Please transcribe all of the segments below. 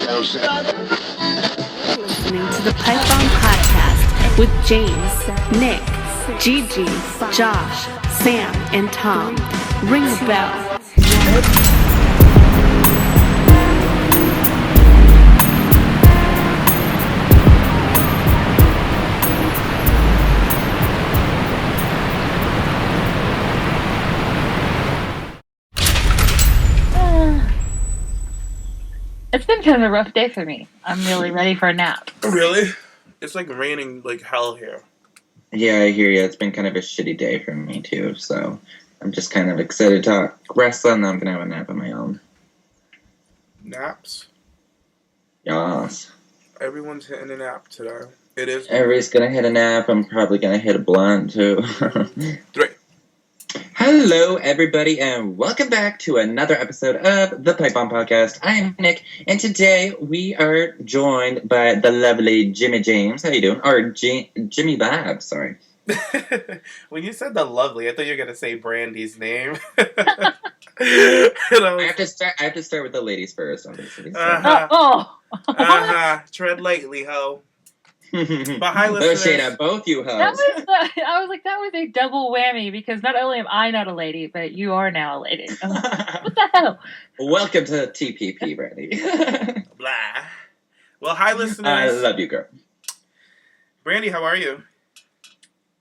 Listening to the Python Podcast with James, Nick, Gigi, Josh, Sam, and Tom. Ring the bell. It's been kind of a rough day for me. I'm really ready for a nap. Really? It's like raining like hell here. Yeah, I hear you. It's been kind of a shitty day for me too, so I'm just kind of excited to talk wrestling, and I'm gonna have a nap on my own. Naps? Yas. Everyone's hitting a nap today. It is. Everybody's gonna hit a nap. I'm probably gonna hit a blunt too. 3. Hello, everybody, and welcome back to another episode of the Pipe Bomb Podcast. I am Nick, and today we are joined by the lovely Jimmy James. How you doing? Or Jimmy Bob, sorry. When you said the lovely, I thought you were gonna say Brandy's name. I have to start with the ladies first, obviously. So. Tread lightly, ho. But hi, no listeners. shade at both you hoes. I was like, that was a double whammy because not only am I not a lady, but you are now a lady. I'm like, what the hell? Welcome to TPP, Brandy. Blah. Well, hi, listeners. I love you, girl. Brandy, how are you?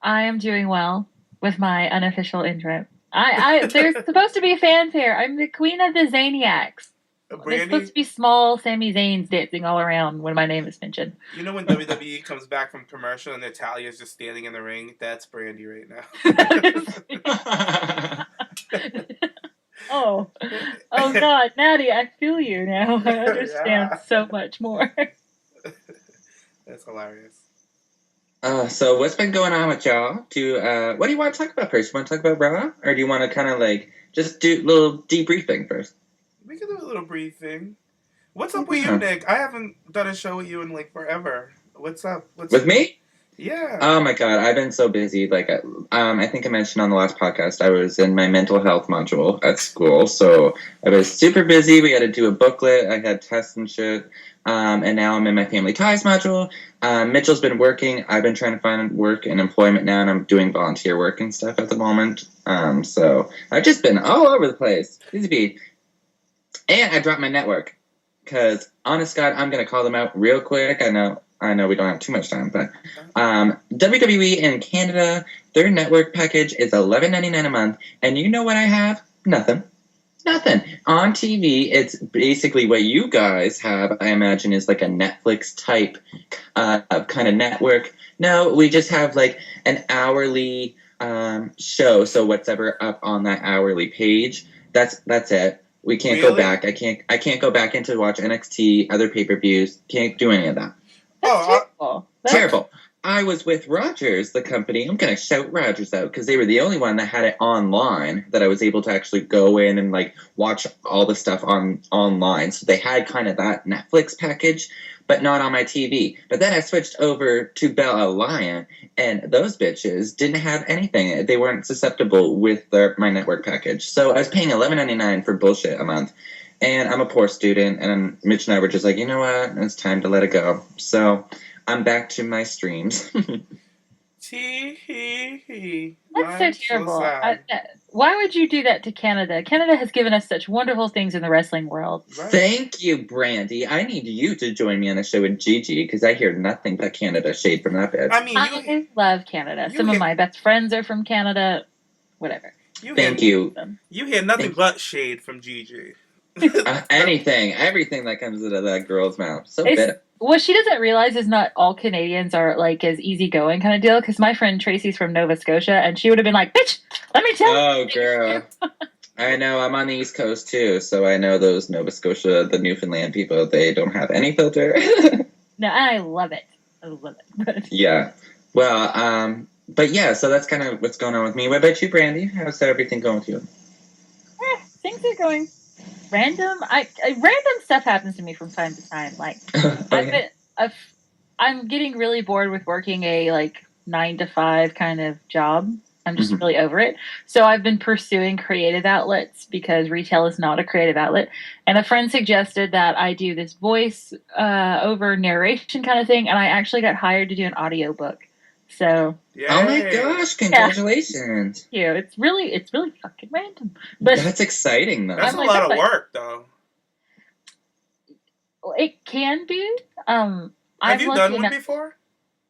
I am doing well with my unofficial intro. There's supposed to be fanfare. I'm the queen of the Zaniacs. There's supposed to be small Sami Zayns dancing all around when my name is mentioned. You know when WWE comes back from commercial and Natalya is just standing in the ring? That's Brandy right now. Oh God, Natty, I feel you now. I understand so much more. That's hilarious. So what's been going on with y'all? What do you want to talk about first? You want to talk about Raw? Or do you want to kind of like just do a little debriefing first? We can do a little briefing. What's up with you, Nick? I haven't done a show with you in like forever. What's up? With me? Yeah. Oh my God, I've been so busy. Like, I think I mentioned on the last podcast, I was in my mental health module at school, so I was super busy. We had to do a booklet. I had tests and shit. And now I'm in my family ties module. Mitchell's been working. I've been trying to find work and employment now, and I'm doing volunteer work and stuff at the moment. So I've just been all over the place. Busy bee. And I dropped my network. Because, honest God, I'm going to call them out real quick. I know we don't have too much time, but WWE in Canada, their network package is $11.99 a month. And you know what I have? Nothing. On TV, it's basically what you guys have, I imagine, is like a Netflix type kind of network. No, we just have like an hourly show. So whatever up on that hourly page, that's it. We can't go back. I can't go back in to watch NXT, other pay-per-views. Can't do any of that. Terrible. I was with Rogers, the company. I'm going to shout Rogers out because they were the only one that had it online that I was able to actually go in and like watch all the stuff online. So they had kind of that Netflix package, but not on my TV. But then I switched over to Bell Alliance, and those bitches didn't have anything. They weren't susceptible with my network package. So I was paying $11.99 for bullshit a month. And I'm a poor student, and Mitch and I were just like, you know what? It's time to let it go. So I'm back to my streams. Tee-hee-hee. That's so terrible. So why would you do that to Canada? Canada has given us such wonderful things in the wrestling world. Right. Thank you, Brandy. I need you to join me on a show with Gigi because I hear nothing but Canada shade from that bitch. I mean, I love Canada. Some of my best friends are from Canada. Whatever. Thank you. You hear nothing but shade from Gigi. Everything that comes out of that girl's mouth. So bitter. What she doesn't realize is not all Canadians are like as easygoing kind of deal. Because my friend Tracy's from Nova Scotia, and she would have been like, "Bitch, let me tell you." Oh, girl. I know. I'm on the East Coast too, so I know those Nova Scotia, the Newfoundland people. They don't have any filter. No, I love it. Yeah. Well, but yeah. So that's kind of what's going on with me. What about you, Brandy? How's everything going with you? Things are going random. Random stuff happens to me from time to time. Like I'm getting really bored with working a like 9 to 5 kind of job. I'm just really over it. So I've been pursuing creative outlets because retail is not a creative outlet. And a friend suggested that I do this voice over narration kind of thing, and I actually got hired to do an audiobook. So oh my gosh, congratulations. Yeah, it's really fucking random. But that's exciting though. That's a lot of work though. It can be. Have you done one before?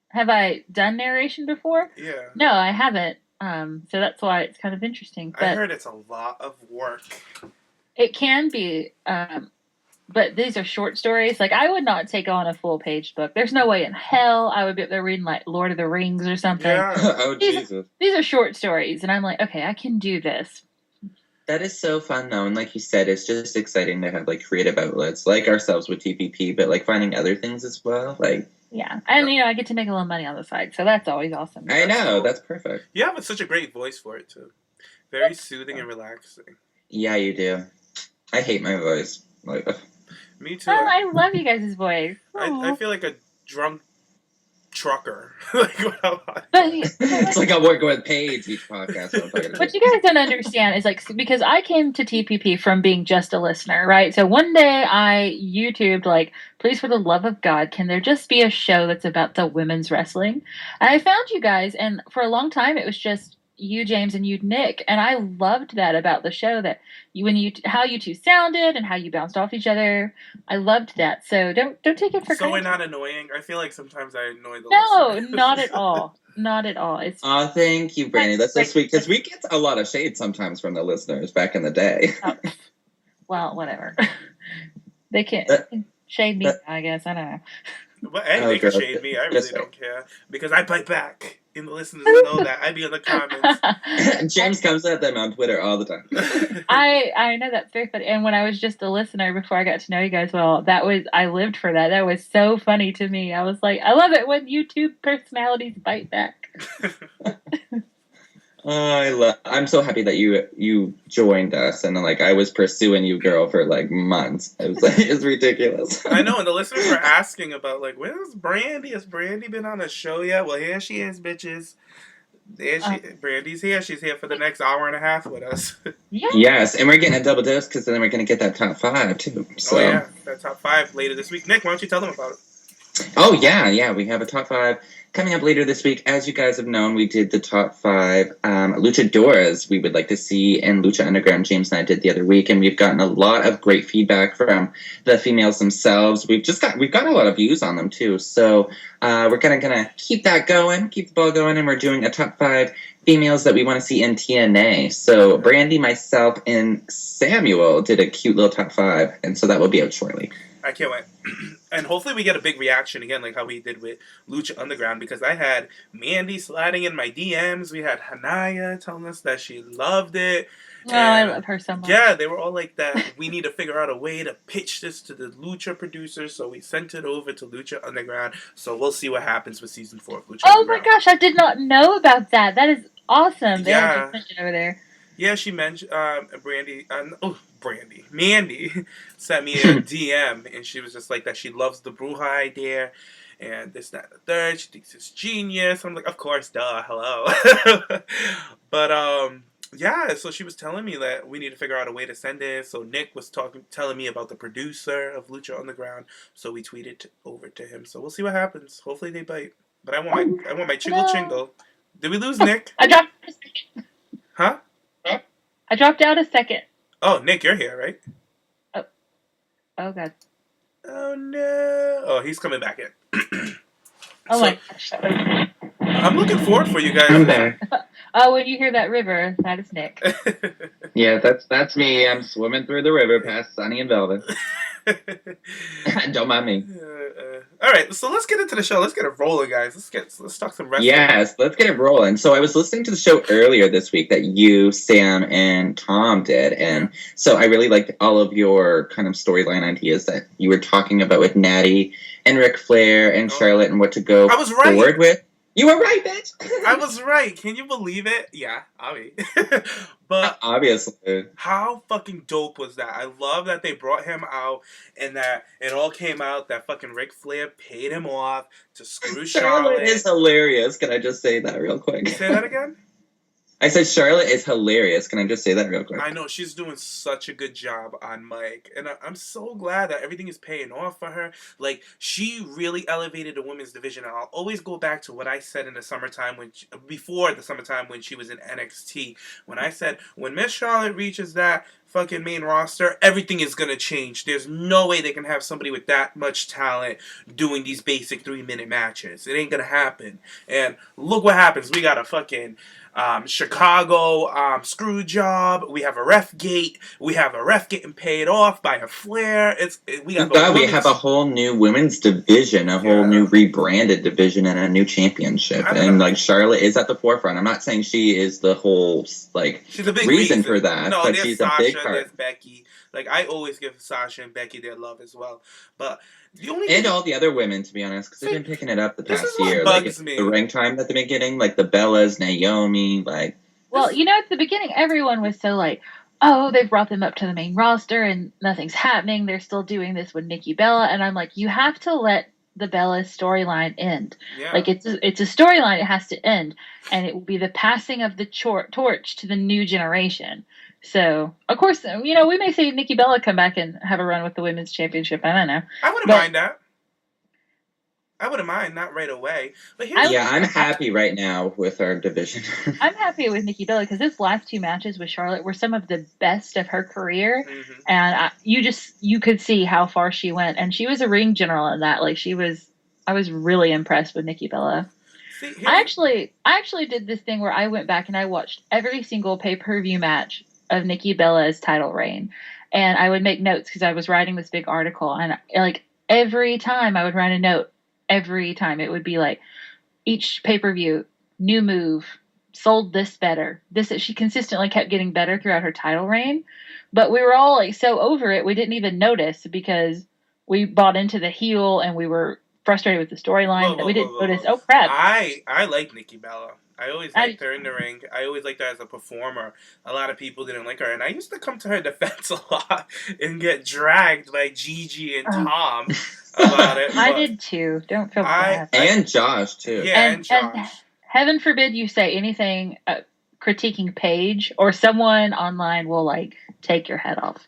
Have I done narration before? Yeah. No, I haven't. So that's why it's kind of interesting. But I heard it's a lot of work. It can be. But these are short stories. Like, I would not take on a full-page book. There's no way in hell I would be up there reading, like, Lord of the Rings or something. Yeah. Oh, Jesus. These are short stories, and I'm like, okay, I can do this. That is so fun, though, and like you said, it's just exciting to have, like, creative outlets, like ourselves with TPP, but, like, finding other things as well, like... Yeah, and, I get to make a little money on the side, so that's always awesome. I know, that's perfect. You have such a great voice for it, too. Very soothing and relaxing. Yeah, you do. I hate my voice. Like... Me too. Oh, I love you guys' voice. I feel like a drunk trucker. It's like I'm working with Paige each podcast. What you guys don't understand is, like, because I came to TPP from being just a listener, right? So one day I YouTubed, like, please, for the love of God, can there just be a show that's about the women's wrestling? And I found you guys, and for a long time it was just you, James, and you, Nick, and I loved that about the show, that how you two sounded and how you bounced off each other. I loved that. So don't take it for granted. So we're not annoying. I feel like sometimes I annoy the listeners. Not at all. Not at all. It's thank you, Brandy. That's so sweet, because we get a lot of shade sometimes from the listeners back in the day. Well, whatever. They can't shade me. I guess I don't know. But they can shade me. I really don't care, because I bite back. And the listeners know that. I be in the comments. James comes at them on Twitter all the time. I know, that's very funny. And when I was just a listener before I got to know you guys well, I lived for that. That was so funny to me. I was like, I love it when YouTube personalities bite back. I'm so happy that you joined us, and like I was pursuing you, girl, for like months. It was like, it's ridiculous. I know, and the listeners were asking about, like, where's Brandy? Has Brandy been on a show yet? Well, here she is, bitches. Brandy's here. She's here for the next hour and a half with us. Yes, and we're getting a double dose, because then we're gonna get that top 5 too. So. Oh yeah, that top 5 later this week. Nick, why don't you tell them about it? Oh yeah, we have a top 5 coming up later this week. As you guys have known, we did the top 5 luchadoras we would like to see in Lucha Underground. James and I did the other week, and we've gotten a lot of great feedback from the females themselves. We've gotten a lot of views on them too. So we're gonna keep that going, keep the ball going, and we're doing a top 5 females that we want to see in TNA. So Brandy, myself, and Samuel did a cute little top 5, and so that will be out shortly. I can't wait. And hopefully we get a big reaction again, like how we did with Lucha Underground, because I had Mandy sliding in my DMs. We had Hanaya telling us that she loved it. Oh, I love her so much. Yeah, they were all like that. We need to figure out a way to pitch this to the Lucha producers, so we sent it over to Lucha Underground. So we'll see what happens with season 4 of Lucha Underground. Oh my gosh, I did not know about that. That is awesome. They have mentioned over there. Yeah, she mentioned Mandy sent me a DM, and she was just like that she loves the Bruja idea, and this, that, and the third. She thinks it's genius. I'm like, of course, duh, hello. But, yeah, so she was telling me that we need to figure out a way to send it. So Nick was telling me about the producer of Lucha Underground, so we tweeted over to him. So we'll see what happens. Hopefully they bite. But I want my chingle. Did we lose Nick? I dropped a second. Huh? I dropped out a second. Oh, Nick, you're here, right? Oh, God. Oh, no. Oh, he's coming back in. Oh, my gosh. I'm looking forward for you guys. I'm there. Oh, when you hear that river, that is Nick. Yeah, that's me. I'm swimming through the river past Sunny and Velvet. Don't mind me. All right, so let's get into the show. Let's get it rolling, guys. Let's talk some wrestling. Yes, let's get it rolling. So I was listening to the show earlier this week that you, Sam, and Tom did, and so I really liked all of your kind of storyline ideas that you were talking about with Natty and Ric Flair and Charlotte and what to go forward with. You were right, bitch. I was right. Can you believe it? Yeah, I mean. But obviously, how fucking dope was that? I love that they brought him out and that it all came out that fucking Ric Flair paid him off to screw Charlotte. Charlotte is hilarious. Can I just say that real quick? Say that again? I said Charlotte is hilarious. Can I just say that real quick? I know she's doing such a good job on mic, and I'm so glad that everything is paying off for her. Like, she really elevated the women's division, and I'll always go back to what I said in the summertime before the summertime when she was in NXT. When I said when Miss Charlotte reaches that fucking main roster, everything is gonna change. There's no way they can have somebody with that much talent doing these basic 3-minute matches. It ain't gonna happen. And look what happens. We got a fucking Chicago screw job. We have a ref gate. We have a ref getting paid off by a Flair. We have a whole new women's division, a whole new rebranded division, and a new championship. And like Charlotte is at the forefront. I'm not saying she is the whole she's a big reason for that, no, but she's Sasha, a big part. There's Becky. Like, I always give Sasha and Becky their love as well. But and all the other women, to be honest, because they've been picking it up the past year. Bugs me. The ring time at the beginning, like the Bellas, Naomi, like. Well, at the beginning, everyone was so like, oh, they've brought them up to the main roster and nothing's happening. They're still doing this with Nikki Bella, and I'm like, you have to let the Bella's storyline end. Yeah. Like it's a storyline; it has to end, and it will be the passing of the torch to the new generation. So, of course, we may see Nikki Bella come back and have a run with the women's championship. I don't know. I wouldn't mind that. I wouldn't mind, not right away. But I'm happy right now with our division. I'm happy with Nikki Bella because his last 2 matches with Charlotte were some of the best of her career, and you could see how far she went, and she was a ring general in that. Like I was really impressed with Nikki Bella. I actually did this thing where I went back and I watched every single pay-per-view match of Nikki Bella's title reign, and I would make notes because I was writing this big article, and like every time I would write a note. Every time it would be like each pay-per-view, new move, sold this better. She consistently kept getting better throughout her title reign, but we were all like so over it we didn't even notice because we bought into the heel and we were frustrated with the storyline that we didn't notice. Oh crap! I like Nikki Bella. I always liked her in the ring. I always liked her as a performer. A lot of people didn't like her, and I used to come to her defense a lot and get dragged by Gigi and Tom about it. I did too. Don't feel bad. And Josh too. Yeah, and Josh. And heaven forbid you say anything critiquing Paige, or someone online will like take your head off.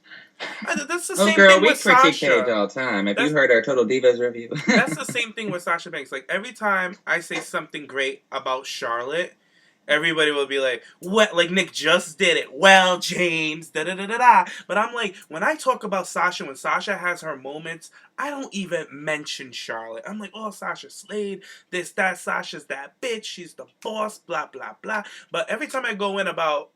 That's the same thing with Sasha. We critique Paige all the time. Have you heard our Total Divas review? That's the same thing with Sasha Banks. Like, every time I say something great about Charlotte, everybody will be like, "What? Like Nick just did it. Well, James, da da da da da." But I'm like, when I talk about Sasha, when Sasha has her moments, I don't even mention Charlotte. I'm like, "Oh, Sasha slayed this, that. Sasha's that bitch. She's the boss. Blah blah blah." But every time I go in about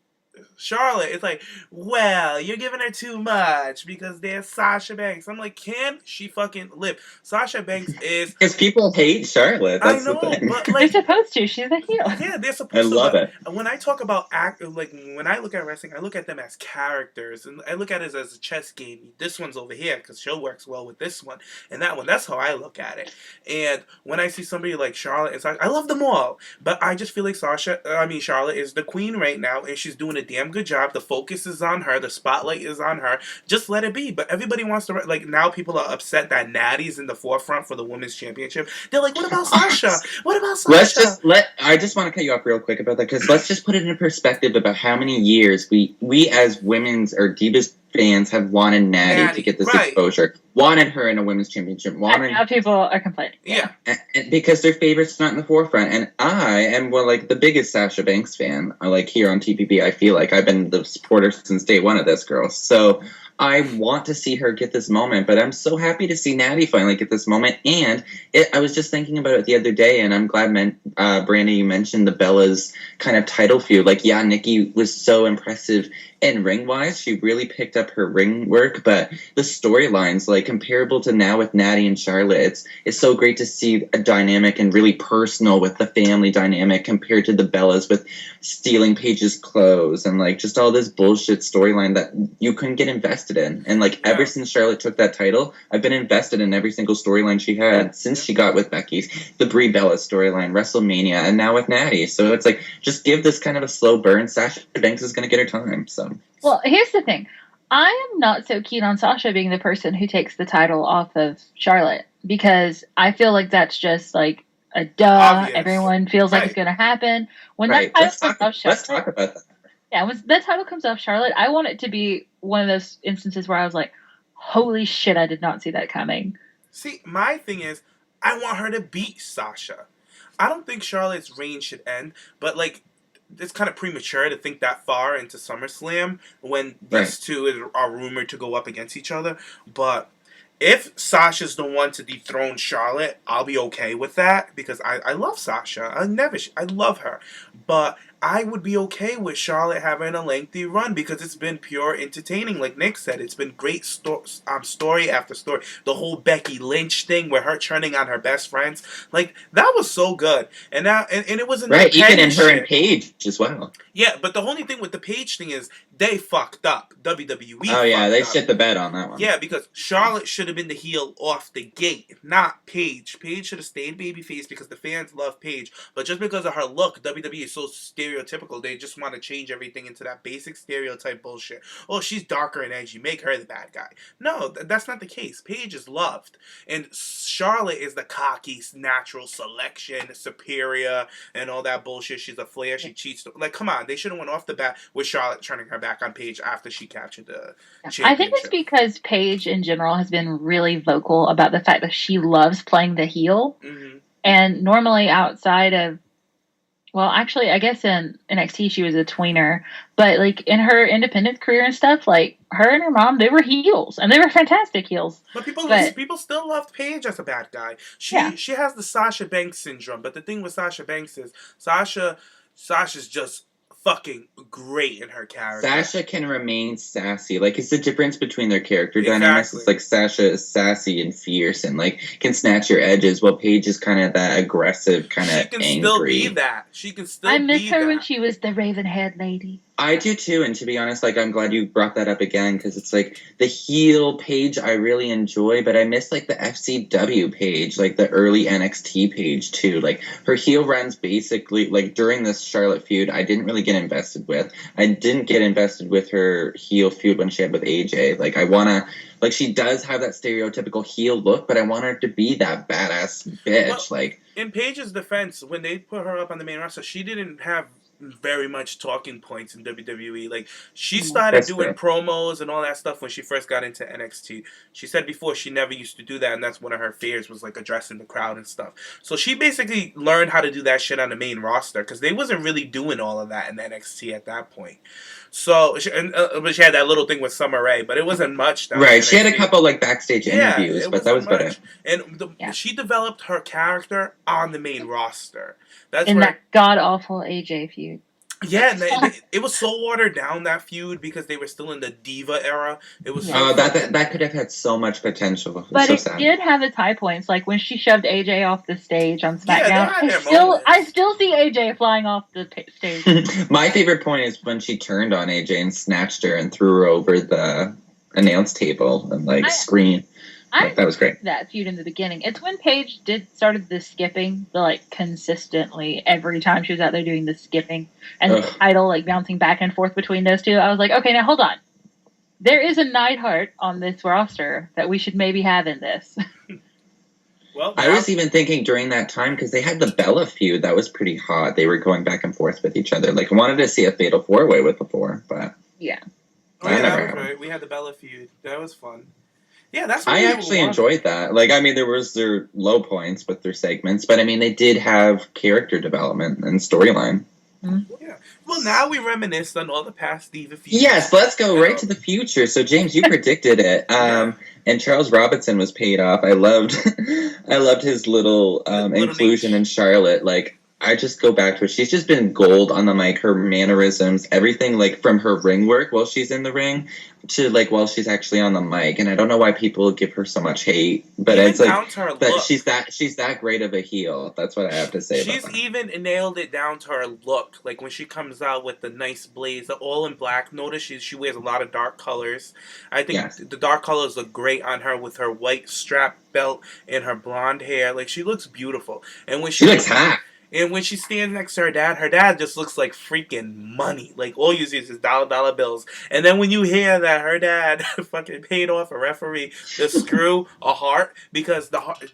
Charlotte, it's like, well, you're giving her too much because there's Sasha Banks. I'm like, can she fucking live? Sasha Banks is... Because people hate Charlotte. That's I know, the thing. But like, they're supposed to. She's a heel. Yeah, they're supposed to. I love it. When I talk about when I look at wrestling, I look at them as characters, and I look at it as a chess game. This one's over here because she works well with this one, and that one. That's how I look at it. And when I see somebody like Charlotte and Sasha, I love them all, but I just feel like Charlotte is the queen right now, and she's doing a damn good job. The focus is on her. The spotlight is on her. Just let it be. But everybody wants to, like, now people are upset that Natty's in the forefront for the women's championship. They're like, what about Sasha? What about Sasha? I just want to cut you off real quick about that, because let's just put it in perspective about how many years we as women's or Divas fans have wanted Natty to get this exposure. Wanted her in a women's championship. And now people are complaining. Yeah. And because their favorites not in the forefront. And I am the biggest Sasha Banks fan. Here on TPP, I feel like I've been the supporter since day one of this girl. So I want to see her get this moment, but I'm so happy to see Natty finally get this moment. And I was just thinking about it the other day, and I'm glad, Brandy, you mentioned the Bella's kind of title feud. Nikki was so impressive in ring-wise. She really picked up her ring work, but the storylines, comparable to now with Natty and Charlotte, it's so great to see a dynamic and really personal with the family dynamic compared to the Bellas with stealing Paige's clothes and just all this bullshit storyline that you couldn't get invested in. And ever since Charlotte took that title, I've been invested in every single storyline she had since she got with Becky, the Brie Bella storyline, WrestleMania, and now with Natty. So it's just give this kind of a slow burn. Sasha Banks is going to get her time. So. Well, here's the thing. I am not so keen on Sasha being the person who takes the title off of Charlotte, because I feel like that's just a duh. Obvious. Everyone feels like it's going to happen. When that title comes off Charlotte, let's talk about that. Yeah, when that title comes off Charlotte, I want it to be one of those instances where I was like, holy shit, I did not see that coming. See, my thing is, I want her to beat Sasha. I don't think Charlotte's reign should end, but like, it's kind of premature to think that far into SummerSlam when these two are rumored to go up against each other. But if Sasha's the one to dethrone Charlotte, I'll be okay with that because I love Sasha. I love her. But I would be okay with Charlotte having a lengthy run because it's been pure entertaining. Like Nick said, it's been great story after story. The whole Becky Lynch thing where her turning on her best friends, like that was so good. And now, and it was right, even in her and Paige as well. Yeah, but the only thing with the Paige thing is they fucked up. WWE. Oh yeah, they shit the bed on that one. Yeah, because Charlotte should have been the heel off the gate, not Paige. Paige should have stayed babyface because the fans love Paige. But just because of her look, WWE is so stereotypical. They just want to change everything into that basic stereotype bullshit. Oh, she's darker and edgy. Make her the bad guy. No, that's not the case. Paige is loved, and Charlotte is the cocky, natural selection, superior, and all that bullshit. She's a flair. She cheats. Like, come on. They should have went off the bat with Charlotte turning her back on Paige after she captured the championship. I think it's because Paige in general has been really vocal about the fact that she loves playing the heel. Mm-hmm. And normally outside of, well, actually, I guess in NXT she was a tweener, but like in her independent career and stuff, like her and her mom, they were heels, and they were fantastic heels. But people still loved Paige as a bad guy. She has the Sasha Banks syndrome. But the thing with Sasha Banks is Sasha's just fucking great in her character. Sasha can remain sassy. Like, it's the difference between their character dynamics. It's like Sasha is sassy and fierce and, like, can snatch your edges, while Paige is kind of that aggressive, kind of angry. She can still be that. She can still be that. I miss her when she was the raven-haired lady. I do too, and to be honest, like, I'm glad you brought that up again, because it's like the heel Paige I really enjoy, but I miss like the FCW Paige, like the early NXT Paige too. Like, her heel runs basically, like during this Charlotte feud, I didn't really get invested with. I didn't get invested with her heel feud when she had with AJ. Like, I wanna, like, she does have that stereotypical heel look, but I want her to be that badass bitch. Well, like, in Paige's defense, when they put her up on the main roster, she didn't have very much talking points in WWE. Like, she started doing promos and all that stuff when she first got into NXT. She said before she never used to do that, and that's one of her fears was like addressing the crowd and stuff. So she basically learned how to do that shit on the main roster because they wasn't really doing all of that in NXT at that point. So, but she had that little thing with Summer Rae, but it wasn't much. Right, she had a couple like backstage interviews, but that was about it. And she developed her character on the main roster. That's in that god-awful AJ feud. Yeah, and it was so watered down, that feud, because they were still in the Diva era. It was that could have had so much potential. But it did have its high points, like when she shoved AJ off the stage on SmackDown. I still see AJ flying off the stage. My favorite point is when she turned on AJ and snatched her and threw her over the announce table and screamed. That was great. That feud in the beginning. It's when Paige started the skipping, consistently every time she was out there doing the skipping, and the title bouncing back and forth between those two. I was like, okay, now hold on. There is a Neidhart on this roster that we should maybe have in this. Well, I was even thinking during that time, because they had the Bella feud that was pretty hot. They were going back and forth with each other. Like, I wanted to see a Fatal 4-Way with the 4, but yeah. That was right. We had the Bella feud. That was fun. Yeah, that's what I actually enjoyed that. Like, I mean, there was their low points with their segments, but I mean, they did have character development and storyline. Mm-hmm. Yeah. Well, now we reminisce on all the past Diva feuds. Yes, let's go right to the future. So, James, you predicted it, and Charles Robinson was paid off. I loved his little inclusion in Charlotte. Like, I just go back to it. She's just been gold on the mic. Her mannerisms, everything, from her ring work while she's in the ring to while she's actually on the mic. And I don't know why people give her so much hate, but even it's but she's that great of a heel. That's what I have to say. She's even nailed it down to her look. Like when she comes out with the nice blaze, all in black. Notice she wears a lot of dark colors. I think the dark colors look great on her with her white strap belt and her blonde hair. Like, she looks beautiful. And when she looks hot. And when she stands next to her dad just looks like freaking money. Like, all you see is dollar bills. And then when you hear that her dad fucking paid off a referee to screw a heart, because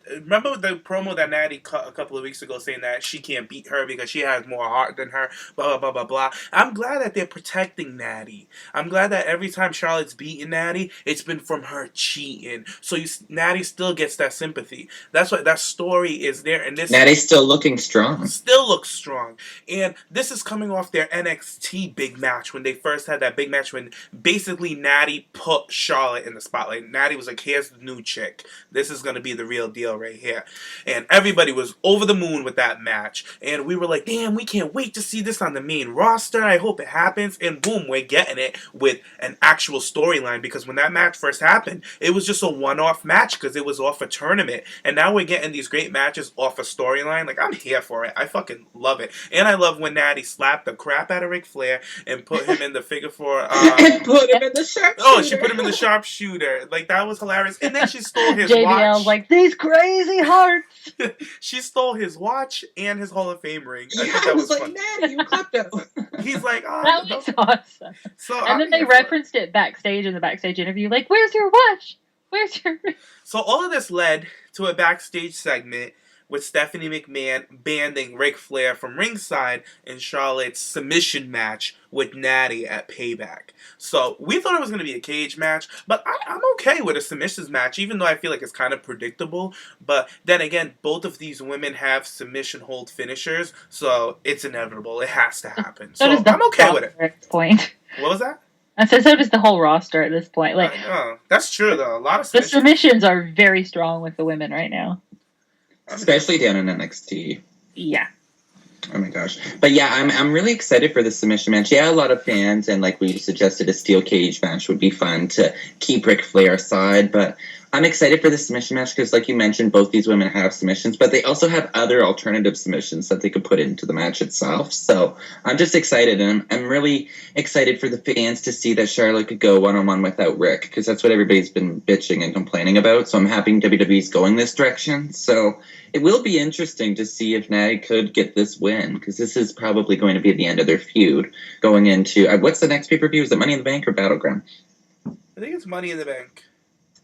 remember the promo that Natty cut a couple of weeks ago saying that she can't beat her because she has more heart than her, blah, blah, blah, blah, blah. I'm glad that they're protecting Natty. I'm glad that every time Charlotte's beaten Natty, it's been from her cheating. So Natty still gets that sympathy. That's what that story is there. And this Natty's still looking strong. Still looks strong. And this is coming off their NXT big match when they first had that big match when basically Natty put Charlotte in the spotlight. Natty was like, here's the new chick. This is going to be the real deal right here. And everybody was over the moon with that match. And we were like, damn, we can't wait to see this on the main roster. I hope it happens. And boom, we're getting it with an actual storyline, because when that match first happened, it was just a one-off match because it was off a tournament. And now we're getting these great matches off a storyline. Like, I'm here for it. I fucking love it. And I love when Natty slapped the crap out of Ric Flair and put him in the figure four. And put him in the sharpshooter. Oh, she put him in the sharpshooter. Like, that was hilarious. And then she stole his JBL's watch. like, these crazy hearts. She stole his watch and his Hall of Fame ring. Yeah, I thought that was like, fun. Natty, you got that. He's like, oh, That was awesome. So And then they referenced it backstage in the backstage interview, like, where's your watch? Where's your... So all of this led to a backstage segment with Stephanie McMahon banding Ric Flair from ringside in Charlotte's submission match with Natty at Payback. So we thought it was going to be a cage match, but I'm okay with a submissions match, even though I feel like it's kind of predictable. But then again, both of these women have submission hold finishers, so it's inevitable. It has to happen. So I'm okay with it. At this point. What was that? I said so does the whole roster at this point. Like, that's true, though. A lot of the submissions are very strong with the women right now. Especially down in NXT. Yeah. Oh my gosh. But yeah, I'm really excited for the submission match. Yeah, a lot of fans, and like we suggested, a steel cage match would be fun to keep Ric Flair aside. But I'm excited for the submission match because, like you mentioned, both these women have submissions, but they also have other alternative submissions that they could put into the match itself. So I'm just excited, and I'm really excited for the fans to see that Charlotte could go one-on-one without Rick, because that's what everybody's been bitching and complaining about. So I'm happy WWE's going this direction. So it will be interesting to see if Natty could get this win, because this is probably going to be the end of their feud going into what's the next pay-per-view? Is it Money in the Bank or Battleground? I think it's Money in the Bank.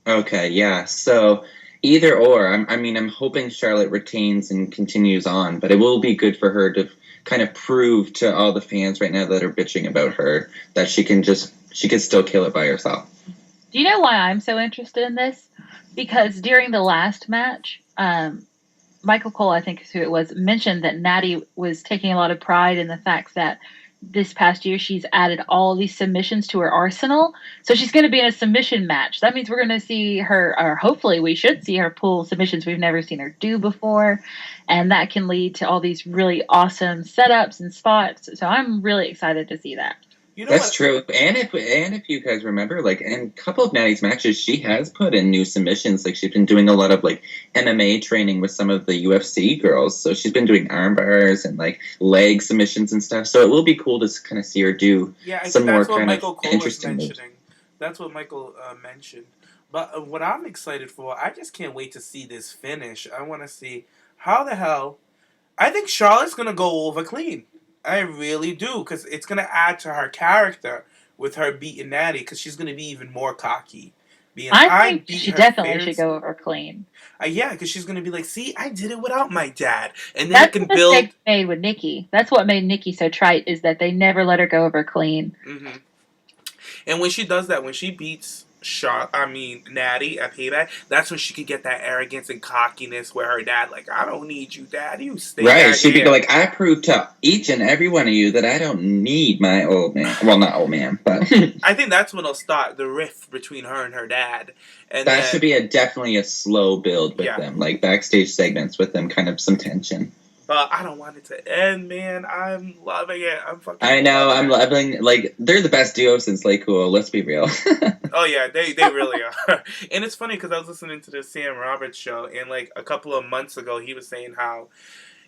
Okay, yeah. So either or. I'm hoping Charlotte retains and continues on, but it will be good for her to kind of prove to all the fans right now that are bitching about her that she can still kill it by herself. Do you know why I'm so interested in this? Because during the last match, Michael Cole, I think is who it was, mentioned that Natty was taking a lot of pride in the fact that this past year she's added all these submissions to her arsenal. So she's going to be in a submission match. That means we're going to see her, or hopefully we should see her pull submissions we've never seen her do before. And that can lead to all these really awesome setups and spots. So I'm really excited to see that. You know That's what? true. And if you guys remember, like, in a couple of Natty's matches, she has put in new submissions. Like, she's been doing a lot of, like, MMA training with some of the UFC girls. So she's been doing arm bars and, like, leg submissions and stuff. So it will be cool to kind of see her do some more kind of interesting moves. That's what Michael mentioned. But what I'm excited for, I just can't wait to see this finish. I want to see how the hell... I think Charlotte's going to go over clean. I really do, because it's going to add to her character with her beating Natty, because she's going to be even more cocky. I think she definitely should go over clean. Yeah, because she's going to be like, see, I did it without my dad. And then That's it can the build... mistake made with Nikki. That's what made Nikki so trite, is that they never let her go over clean. Mm-hmm. And when she does that, when she beats Natty at Payback, that's when she could get that arrogance and cockiness where her dad, like, I don't need you, Dad. You stay right. She'd here. be like, I proved to each and every one of you that I don't need my old man. Well, not old man, but... I think that's when it'll start, the rift between her and her dad. And that should be definitely a slow build with them, like backstage segments with them, kind of some tension. But I don't want it to end, man. I'm loving it. I know, I'm loving, like, they're the best duo since Lay Cool, let's be real. Oh, yeah, they really are. And it's funny, because I was listening to the Sam Roberts show, and, like, a couple of months ago, he was saying how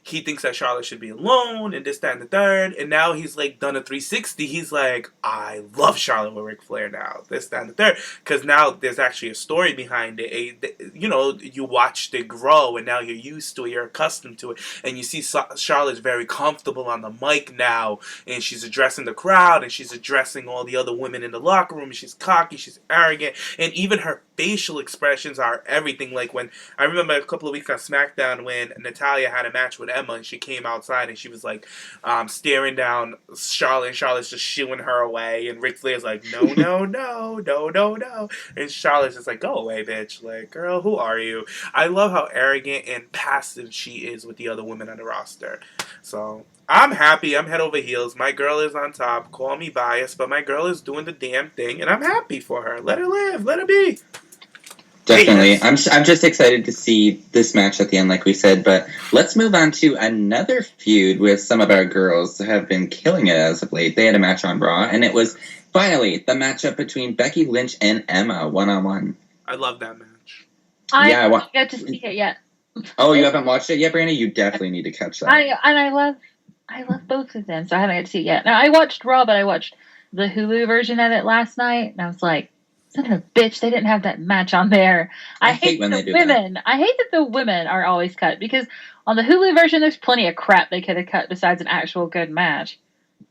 he thinks that Charlotte should be alone and this, that, and the third. And now he's like done a 360. He's like, I love Charlotte with Ric Flair now. This, that, and the third. Because now there's actually a story behind it. You watched it grow and now you're used to it. You're accustomed to it. And you see Charlotte's very comfortable on the mic now. And she's addressing the crowd and she's addressing all the other women in the locker room. And she's cocky. She's arrogant. And even her facial expressions are everything. Like when I remember a couple of weeks on SmackDown when Natalya had a match with Emma and she came outside and she was like staring down Charlotte and Charlotte's just shooing her away and Ric Flair's like no and Charlotte's just like go away bitch, like girl who are you. I love how arrogant and passive she is with the other women on the roster. So I'm happy. I'm head over heels. My girl is on top. Call me biased, but my girl is doing the damn thing and I'm happy for her. Let her live. Let her be. Definitely. I'm just excited to see this match at the end, like we said. But let's move on to another feud with some of our girls that have been killing it as of late. They had a match on Raw, and it was finally the matchup between Becky Lynch and Emma, one-on-one. I love that match. I haven't got to see it yet. Oh, you haven't watched it yet, Brandon? You definitely need to catch that. I love both of them, so I haven't got to see it yet. Now, I watched Raw, but I watched the Hulu version of it last night, and I was like, son of a bitch, they didn't have that match on there. I hate when the women. I hate that the women are always cut because on the Hulu version, there's plenty of crap they could have cut besides an actual good match.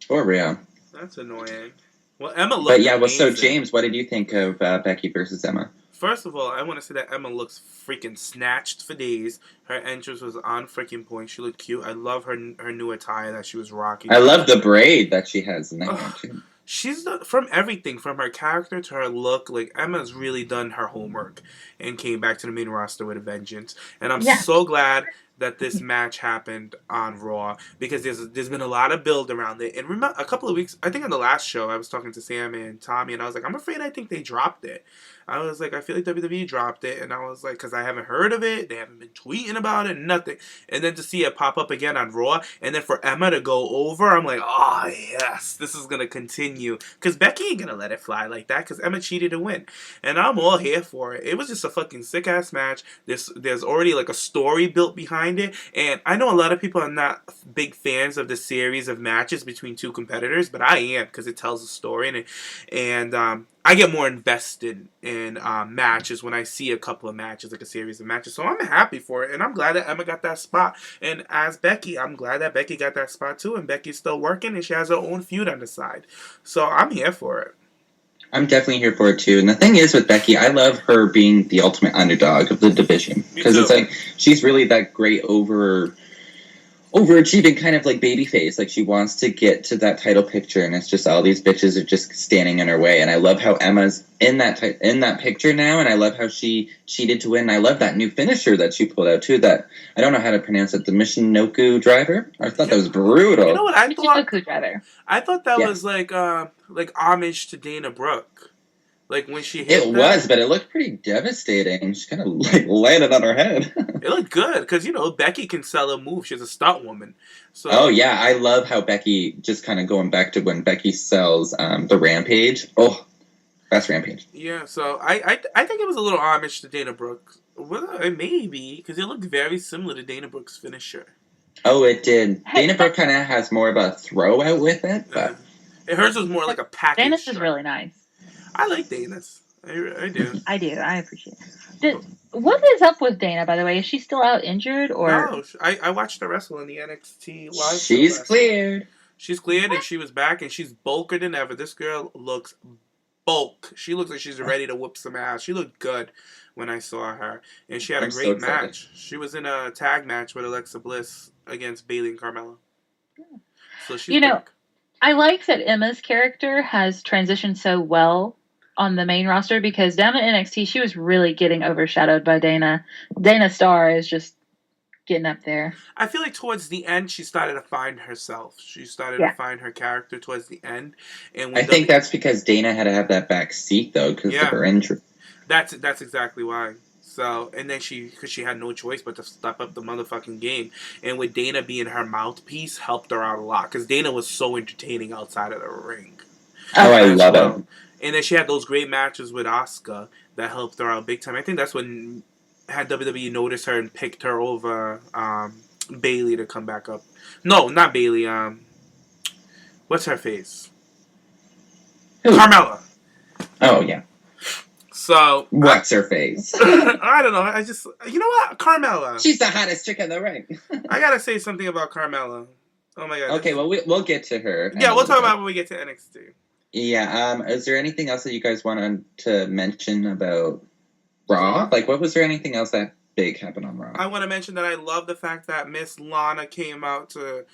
For real. That's annoying. Well, Emma looked amazing. So James, what did you think of Becky versus Emma? First of all, I want to say that Emma looks freaking snatched for days. Her entrance was on freaking point. She looked cute. I love her new attire that she was rocking. I love the braid that she has in that match. She's from everything, from her character to her look. Like, Emma's really done her homework and came back to the main roster with a vengeance. And I'm so glad that this match happened on Raw because there's been a lot of build around it. And remember, a couple of weeks, I think on the last show, I was talking to Sam and Tommy, and I was like, I think they dropped it. I was like, I feel like WWE dropped it, and I was like, because I haven't heard of it, they haven't been tweeting about it, nothing. And then to see it pop up again on Raw, and then for Emma to go over, I'm like, oh yes, this is gonna continue. Because Becky ain't gonna let it fly like that, because Emma cheated to win, and I'm all here for it. It was just a fucking sick ass match. There's already like a story built behind it, and I know a lot of people are not big fans of the series of matches between two competitors, but I am because it tells a story, and I get more invested in matches when I see a couple of matches, like a series of matches. So I'm happy for it, and I'm glad that Emma got that spot. And as Becky, I'm glad that Becky got that spot too, and Becky's still working, and she has her own feud on the side. So I'm here for it. I'm definitely here for it too. And the thing is with Becky, I love her being the ultimate underdog of the division. Because it's like, she's really that great overachieving kind of like baby face. Like she wants to get to that title picture, and it's just all these bitches are just standing in her way. And I love how Emma's in that picture now, and I love how she cheated to win. And I love that new finisher that she pulled out too. That I don't know how to pronounce it. The Michinoku driver. I thought that was brutal. You know what I thought? Michinoku driver. I thought that was like homage to Dana Brooke. Like when she hit was, but it looked pretty devastating. She kind of like landed on her head. It looked good because Becky can sell a move. She's a stunt woman. So oh yeah, I love how Becky just kind of going back to when Becky sells the Rampage. Oh, that's Rampage. Yeah, so I think it was a little homage to Dana Brooke. Well, maybe because it looked very similar to Dana Brooke's finisher. Oh, it did. Dana Brooke kind of has more of a throwout with it, but hers was more like a package. Dana's is really nice. I like Dana's. I do. I do. I appreciate it. What is up with Dana, by the way? Is she still out injured? Or no, I watched her wrestle in the NXT live. She's cleared. She's cleared, and she was back, and she's bulker than ever. This girl looks bulk. She looks like she's ready to whip some ass. She looked good when I saw her, and she had a great match. She was in a tag match with Alexa Bliss against Bayley and Carmella. Yeah. So she's back. I like that Emma's character has transitioned so well on the main roster because down at NXT she was really getting overshadowed by Dana. Dana Starr is just getting up there. I feel like towards the end she started to find herself. She started to find her character towards the end. And I think that's because Dana had to have that back seat though because of her injury. That's exactly why. So, and then because she had no choice but to step up the motherfucking game. And with Dana being her mouthpiece helped her out a lot because Dana was so entertaining outside of the ring. Oh, I love it. And then she had those great matches with Asuka that helped her out big time. I think that's when had WWE noticed her and picked her over Bailey to come back up. No, not Bailey. What's her face? Who? Carmella. Oh, yeah. So what's her face? I don't know. You know what, Carmella. She's the hottest chick in the ring. I gotta say something about Carmella. Oh my god. Okay, well we'll get to her. Yeah, we'll talk about it when we get to NXT. Yeah. Is there anything else that you guys wanted to mention about Raw? Like, what was there anything else that big happened on Raw? I want to mention that I love the fact that Miss Lana came out to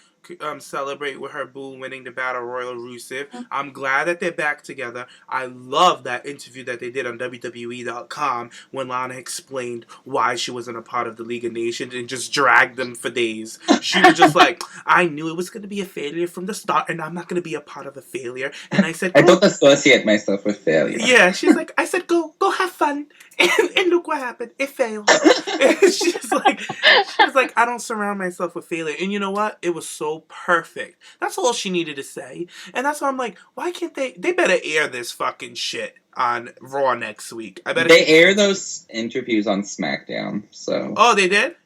celebrate with her boo winning the Battle Royal Rusev. I'm glad that they're back together. I love that interview that they did on WWE.com when Lana explained why she wasn't a part of the League of Nations and just dragged them for days. She was just like, I knew it was going to be a failure from the start and I'm not going to be a part of the failure. And I said, I don't associate myself with failure. Yeah, she's like, I said, go have fun. And look what happened. It failed. she was like, I don't surround myself with failure. And you know what? It was so perfect. That's all she needed to say. And that's why I'm like, why can't they better air this fucking shit on Raw next week. They air those interviews on SmackDown, so. Oh, they did?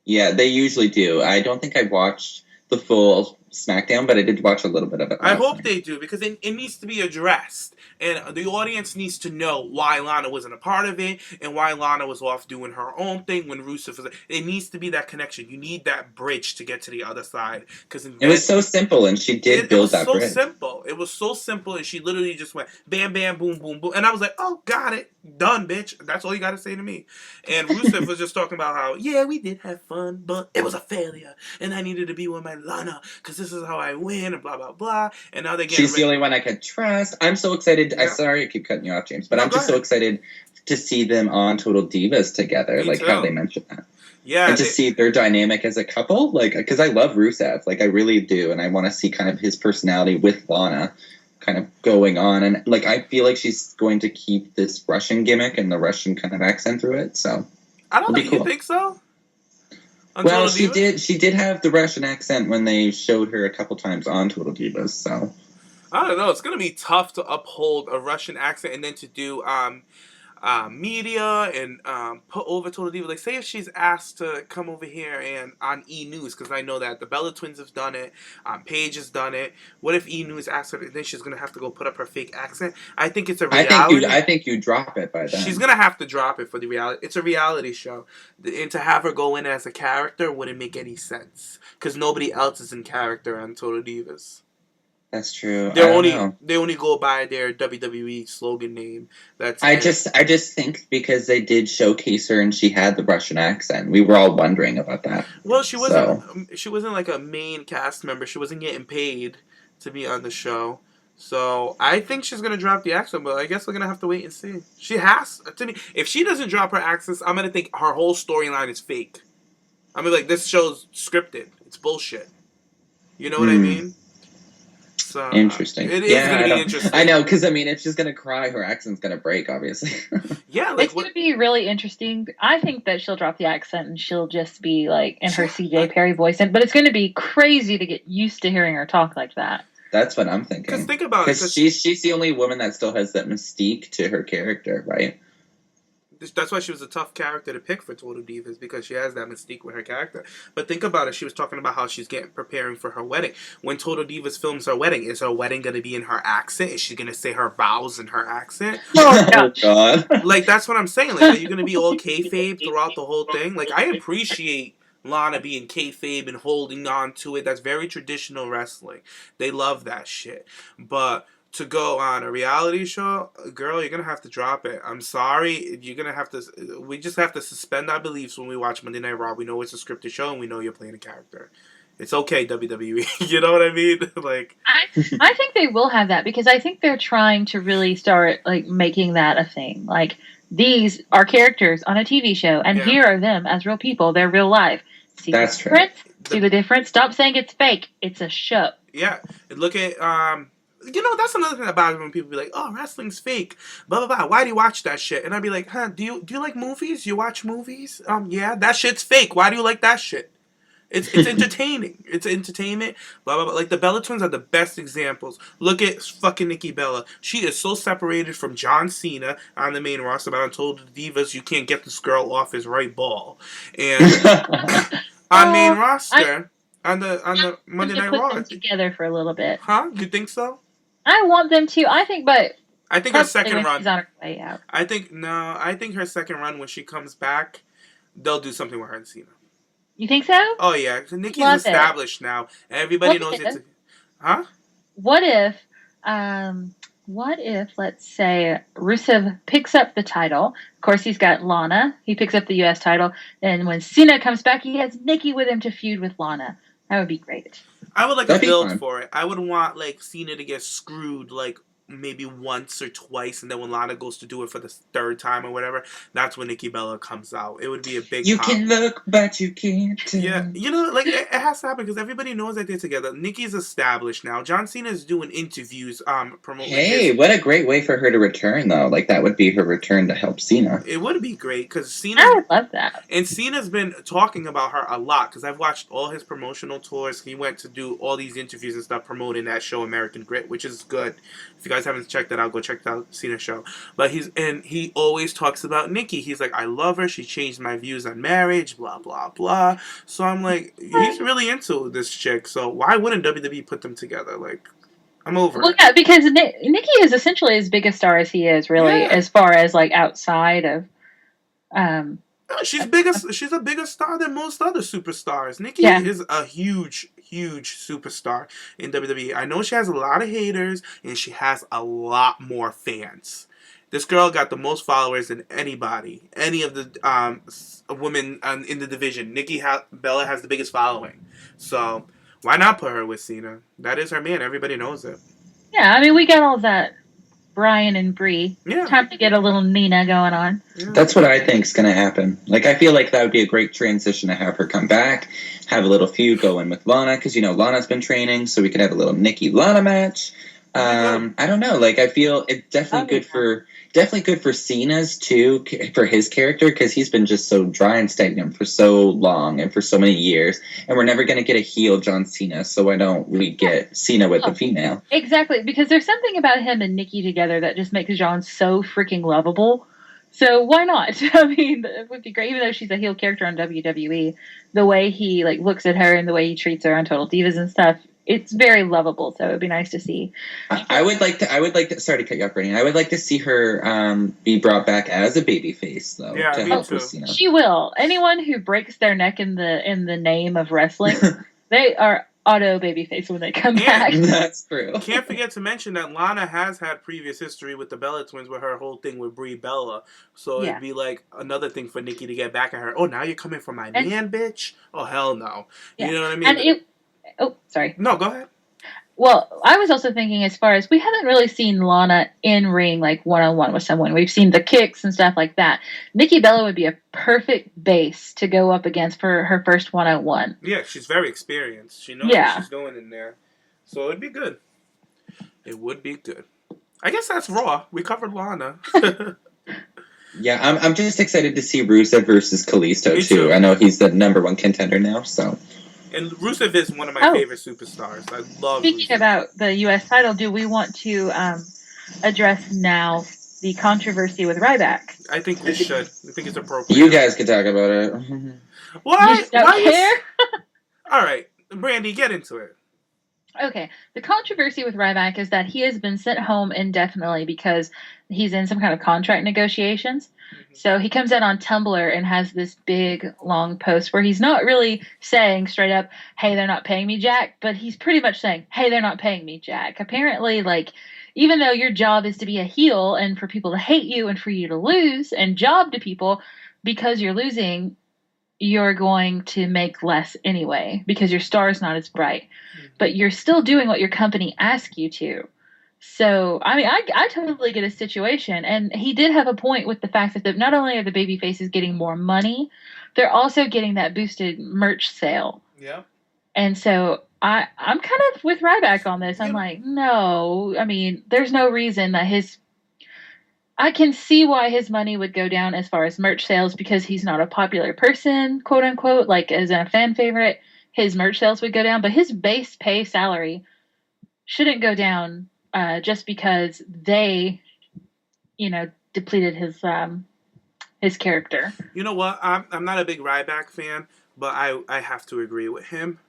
Yeah, they usually do. I don't think I watched the full SmackDown, but I did watch a little bit of it. I hope they do, because it needs to be addressed. And the audience needs to know why Lana wasn't a part of it, and why Lana was off doing her own thing when Rusev was... It needs to be that connection. You need that bridge to get to the other side. It was so simple, and she did build that bridge. It was so simple, and she literally just went, bam, bam, boom, boom, boom. And I was like, oh, got it. Done, bitch. That's all you got to say to me. And Rusev was just talking about how, yeah, we did have fun, but it was a failure. And I needed to be with my Lana, because this is how I win, and blah, blah, blah. And now they get... She's the only one I could trust. I'm so excited. Yeah. I'm sorry I keep cutting you off, James, but I'm just so excited to see them on Total Divas together, like how they mentioned that. Yeah. And to see their dynamic as a couple, like, because I love Rusev, like, I really do, and I want to see kind of his personality with Lana kind of going on, and, like, I feel like she's going to keep this Russian gimmick and the Russian kind of accent through it, so. I don't think you think so? Well, she did have the Russian accent when they showed her a couple times on Total Divas, so. I don't know. It's going to be tough to uphold a Russian accent and then to do media and put over Total Divas. Like, say if she's asked to come over here and on E! News, because I know that the Bella Twins have done it, Paige has done it. What if E! News asks her, and then she's going to have to go put up her fake accent? I think it's a reality. I think you drop it by then. She's going to have to drop it for the reality. It's a reality show. And to have her go in as a character wouldn't make any sense. Because nobody else is in character on Total Divas. That's true. They only go by their WWE slogan name. I just think because they did showcase her and she had the Russian accent, we were all wondering about that. Well, she wasn't like a main cast member. She wasn't getting paid to be on the show. So I think she's gonna drop the accent, but I guess we're gonna have to wait and see. She has to me. If she doesn't drop her accent, I'm gonna think her whole storyline is fake. I mean, like, this show's scripted. It's bullshit. You know what I mean? So, interesting. It is going to be interesting. I know, because, I mean, if she's going to cry, her accent's going to break, obviously. Yeah. Like, it's going to be really interesting. I think that she'll drop the accent and she'll just be, like, in her CJ Perry voice. But it's going to be crazy to get used to hearing her talk like that. That's what I'm thinking. Because think about it. Because she's the only woman that still has that mystique to her character, right? That's why she was a tough character to pick for Total Divas, because she has that mystique with her character. But think about it. She was talking about how she's preparing for her wedding. When Total Divas films her wedding, is her wedding going to be in her accent? Is she going to say her vows in her accent? Oh, God. Like, that's what I'm saying. Like, are you going to be all kayfabe throughout the whole thing? Like, I appreciate Lana being kayfabe and holding on to it. That's very traditional wrestling. They love that shit. But to go on a reality show, girl, you're going to have to drop it. I'm sorry. You're going to have to... We just have to suspend our beliefs when we watch Monday Night Raw. We know it's a scripted show, and we know you're playing a character. It's okay, WWE. You know what I mean? Like, I think they will have that, because I think they're trying to really start, like, making that a thing. Like, these are characters on a TV show, and here are them as real people. They're real life. See That's the difference? See the difference? Stop saying it's fake. It's a show. Yeah. Look at... You know, that's another thing about it when people be like, oh, wrestling's fake, blah, blah, blah. Why do you watch that shit? And I'd be like, huh, do you like movies? You watch movies? Yeah, that shit's fake. Why do you like that shit? It's entertaining. It's entertainment, blah, blah, blah. Like, the Bella Twins are the best examples. Look at fucking Nikki Bella. She is so separated from John Cena on the main roster, but I'm told the Divas, you can't get this girl off his right ball. And... on main roster on the Monday Night put Raw. them together for a little bit. Huh? You think so? I want them to. I think her second when run. she's on her way out. I think her second run when she comes back, they'll do something with her and Cena. You think so? Oh yeah, Nikki's established now. Everybody knows it's. Huh? What if, let's say, Rusev picks up the title? Of course, he's got Lana. He picks up the U.S. title. And when Cena comes back, he has Nikki with him to feud with Lana. That would be great. I would like a build for it. I would want, like, Cena to get screwed, like, maybe once or twice, and then when Lana goes to do it for the third time or whatever, that's when Nikki Bella comes out. It would be a big pop. Can look, but you can't tell. Yeah, like, it has to happen because everybody knows that they're together. Nikki's established now. John Cena's doing interviews, promoting. Hey, what a great way for her to return, though. Like, that would be her return to help Cena. It would be great because Cena. I would love that. And Cena's been talking about her a lot because I've watched all his promotional tours. He went to do all these interviews and stuff promoting that show American Grit, which is good. If you guys haven't checked that out, go check out Cena's show. But he always talks about Nikki. He's like, I love her. She changed my views on marriage, blah, blah, blah. So I'm like, he's really into this chick. So why wouldn't WWE put them together? Like, I'm over it. Well, yeah, because Nikki is essentially as big a star as he is, really, as far as, like, outside of... She's a bigger star than most other superstars. Nikki is a huge superstar in WWE. I know she has a lot of haters, and she has a lot more fans. This girl got the most followers than anybody, any of the women in the division. Nikki Bella has the biggest following. So why not put her with Cena? That is her man. Everybody knows it. Yeah, I mean, we got all that Brian and Brie. Yeah. Time to get a little Nina going on. Yeah. That's what I think is going to happen. Like, I feel like that would be a great transition to have her come back, have a little feud going with Lana, because, Lana's been training, so we could have a little Nikki-Lana match. I don't know. Like, I feel it's definitely good for Cena's too, for his character, because he's been just so dry and stagnant for so long and for so many years, and we're never going to get a heel John Cena. So why don't we get Cena with the female? Exactly, because there's something about him and Nikki together that just makes John so freaking lovable. So why not? I mean, it would be great, even though she's a heel character on WWE. The way he looks at her and the way he treats her on Total Divas and stuff. It's very lovable, so it would be nice to see. I would like to. Sorry to cut you off, Brittany. I would like to see her be brought back as a babyface, though. Yeah, to help with Cena. She will. Anyone who breaks their neck in the name of wrestling, they are auto babyface when they come back. That's true. Can't forget to mention that Lana has had previous history with the Bella Twins with her whole thing with Brie Bella. So it'd be like another thing for Nikki to get back at her. Oh, now you're coming for my man, bitch? Oh, hell no. Yeah. You know what I mean? Oh, sorry. No, go ahead. Well, I was also thinking as far as we haven't really seen Lana in ring like one-on-one with someone. We've seen the kicks and stuff like that. Nikki Bella would be a perfect base to go up against for her first one-on-one. Yeah, she's very experienced. She knows what she's doing in there. So it'd be good. It would be good. I guess that's Raw. We covered Lana. Yeah, I'm just excited to see Rusev versus Kalisto too. I know he's the #1 contender now, so... And Rusev is one of my favorite superstars. I love Speaking Rusev. about the U.S. title, do we want to address now the controversy with Ryback? I think we should. I think it's appropriate. You guys could talk about it. Why? You don't care? All right. Brandy, get into it. Okay. The controversy with Ryback is that he has been sent home indefinitely because he's in some kind of contract negotiations. So he comes out on Tumblr and has this big, long post where he's not really saying straight up, hey, they're not paying me Jack, but he's pretty much saying, hey, they're not paying me Jack. Apparently, even though your job is to be a heel and for people to hate you and for you to lose and job to people, because you're losing, you're going to make less anyway because your star is not as bright. But you're still doing what your company asks you to. So, I mean, I totally get a situation. And he did have a point with the fact that not only are the baby faces getting more money, they're also getting that boosted merch sale. Yeah. And so I'm kind of with Ryback on this. I'm like, no. I mean, there's no reason that I can see why his money would go down as far as merch sales because he's not a popular person, quote unquote, like as a fan favorite. His merch sales would go down. But his base pay salary shouldn't go down just because they, depleted his character. You know what? I'm not a big Ryback fan, But I have to agree with him.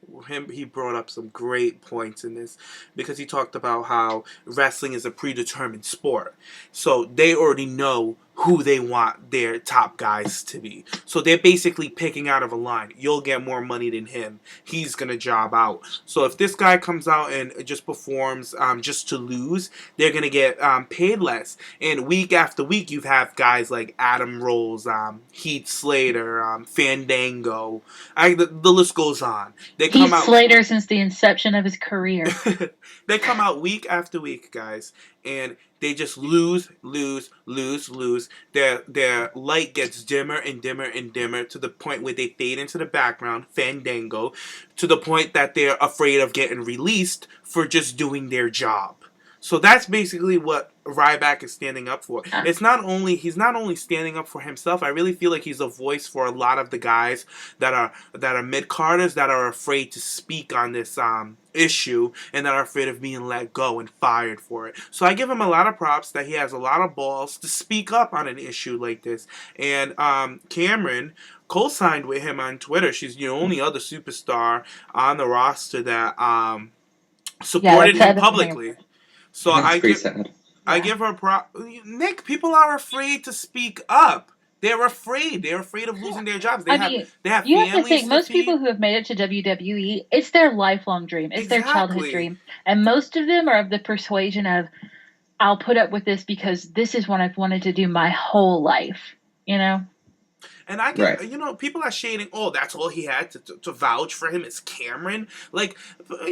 He brought up some great points in this because he talked about how wrestling is a predetermined sport. So they already know who they want their top guys to be. So they're basically picking out of a line. You'll get more money than him. He's going to job out. So if this guy comes out and just performs just to lose, they're going to get paid less. And week after week, you have guys like Adam Rose, Heath Slater, Fandango. The list goes on. They come Heath out Slater since the inception of his career. They come out week after week, guys, and they just lose. Their light gets dimmer and dimmer and dimmer to the point where they fade into the background, Fandango, to the point that they're afraid of getting released for just doing their job. So that's basically what Ryback is standing up for. He's not only standing up for himself. I really feel like he's a voice for a lot of the guys that are mid carders that are afraid to speak on this issue and that are afraid of being let go and fired for it. So I give him a lot of props that he has a lot of balls to speak up on an issue like this. And Cameron co-signed with him on Twitter. She's the only other superstar on the roster that supported him publicly. So I give her Nick, people are afraid to speak up. They're afraid. They're afraid of losing their jobs. They have you families have to think, most feed. people who have made it to WWE, it's their lifelong dream. It's their childhood dream. And most of them are of the persuasion of, I'll put up with this because this is what I've wanted to do my whole life. You know? And I get, people are shading, that's all he had to vouch for him is Cameron. Like,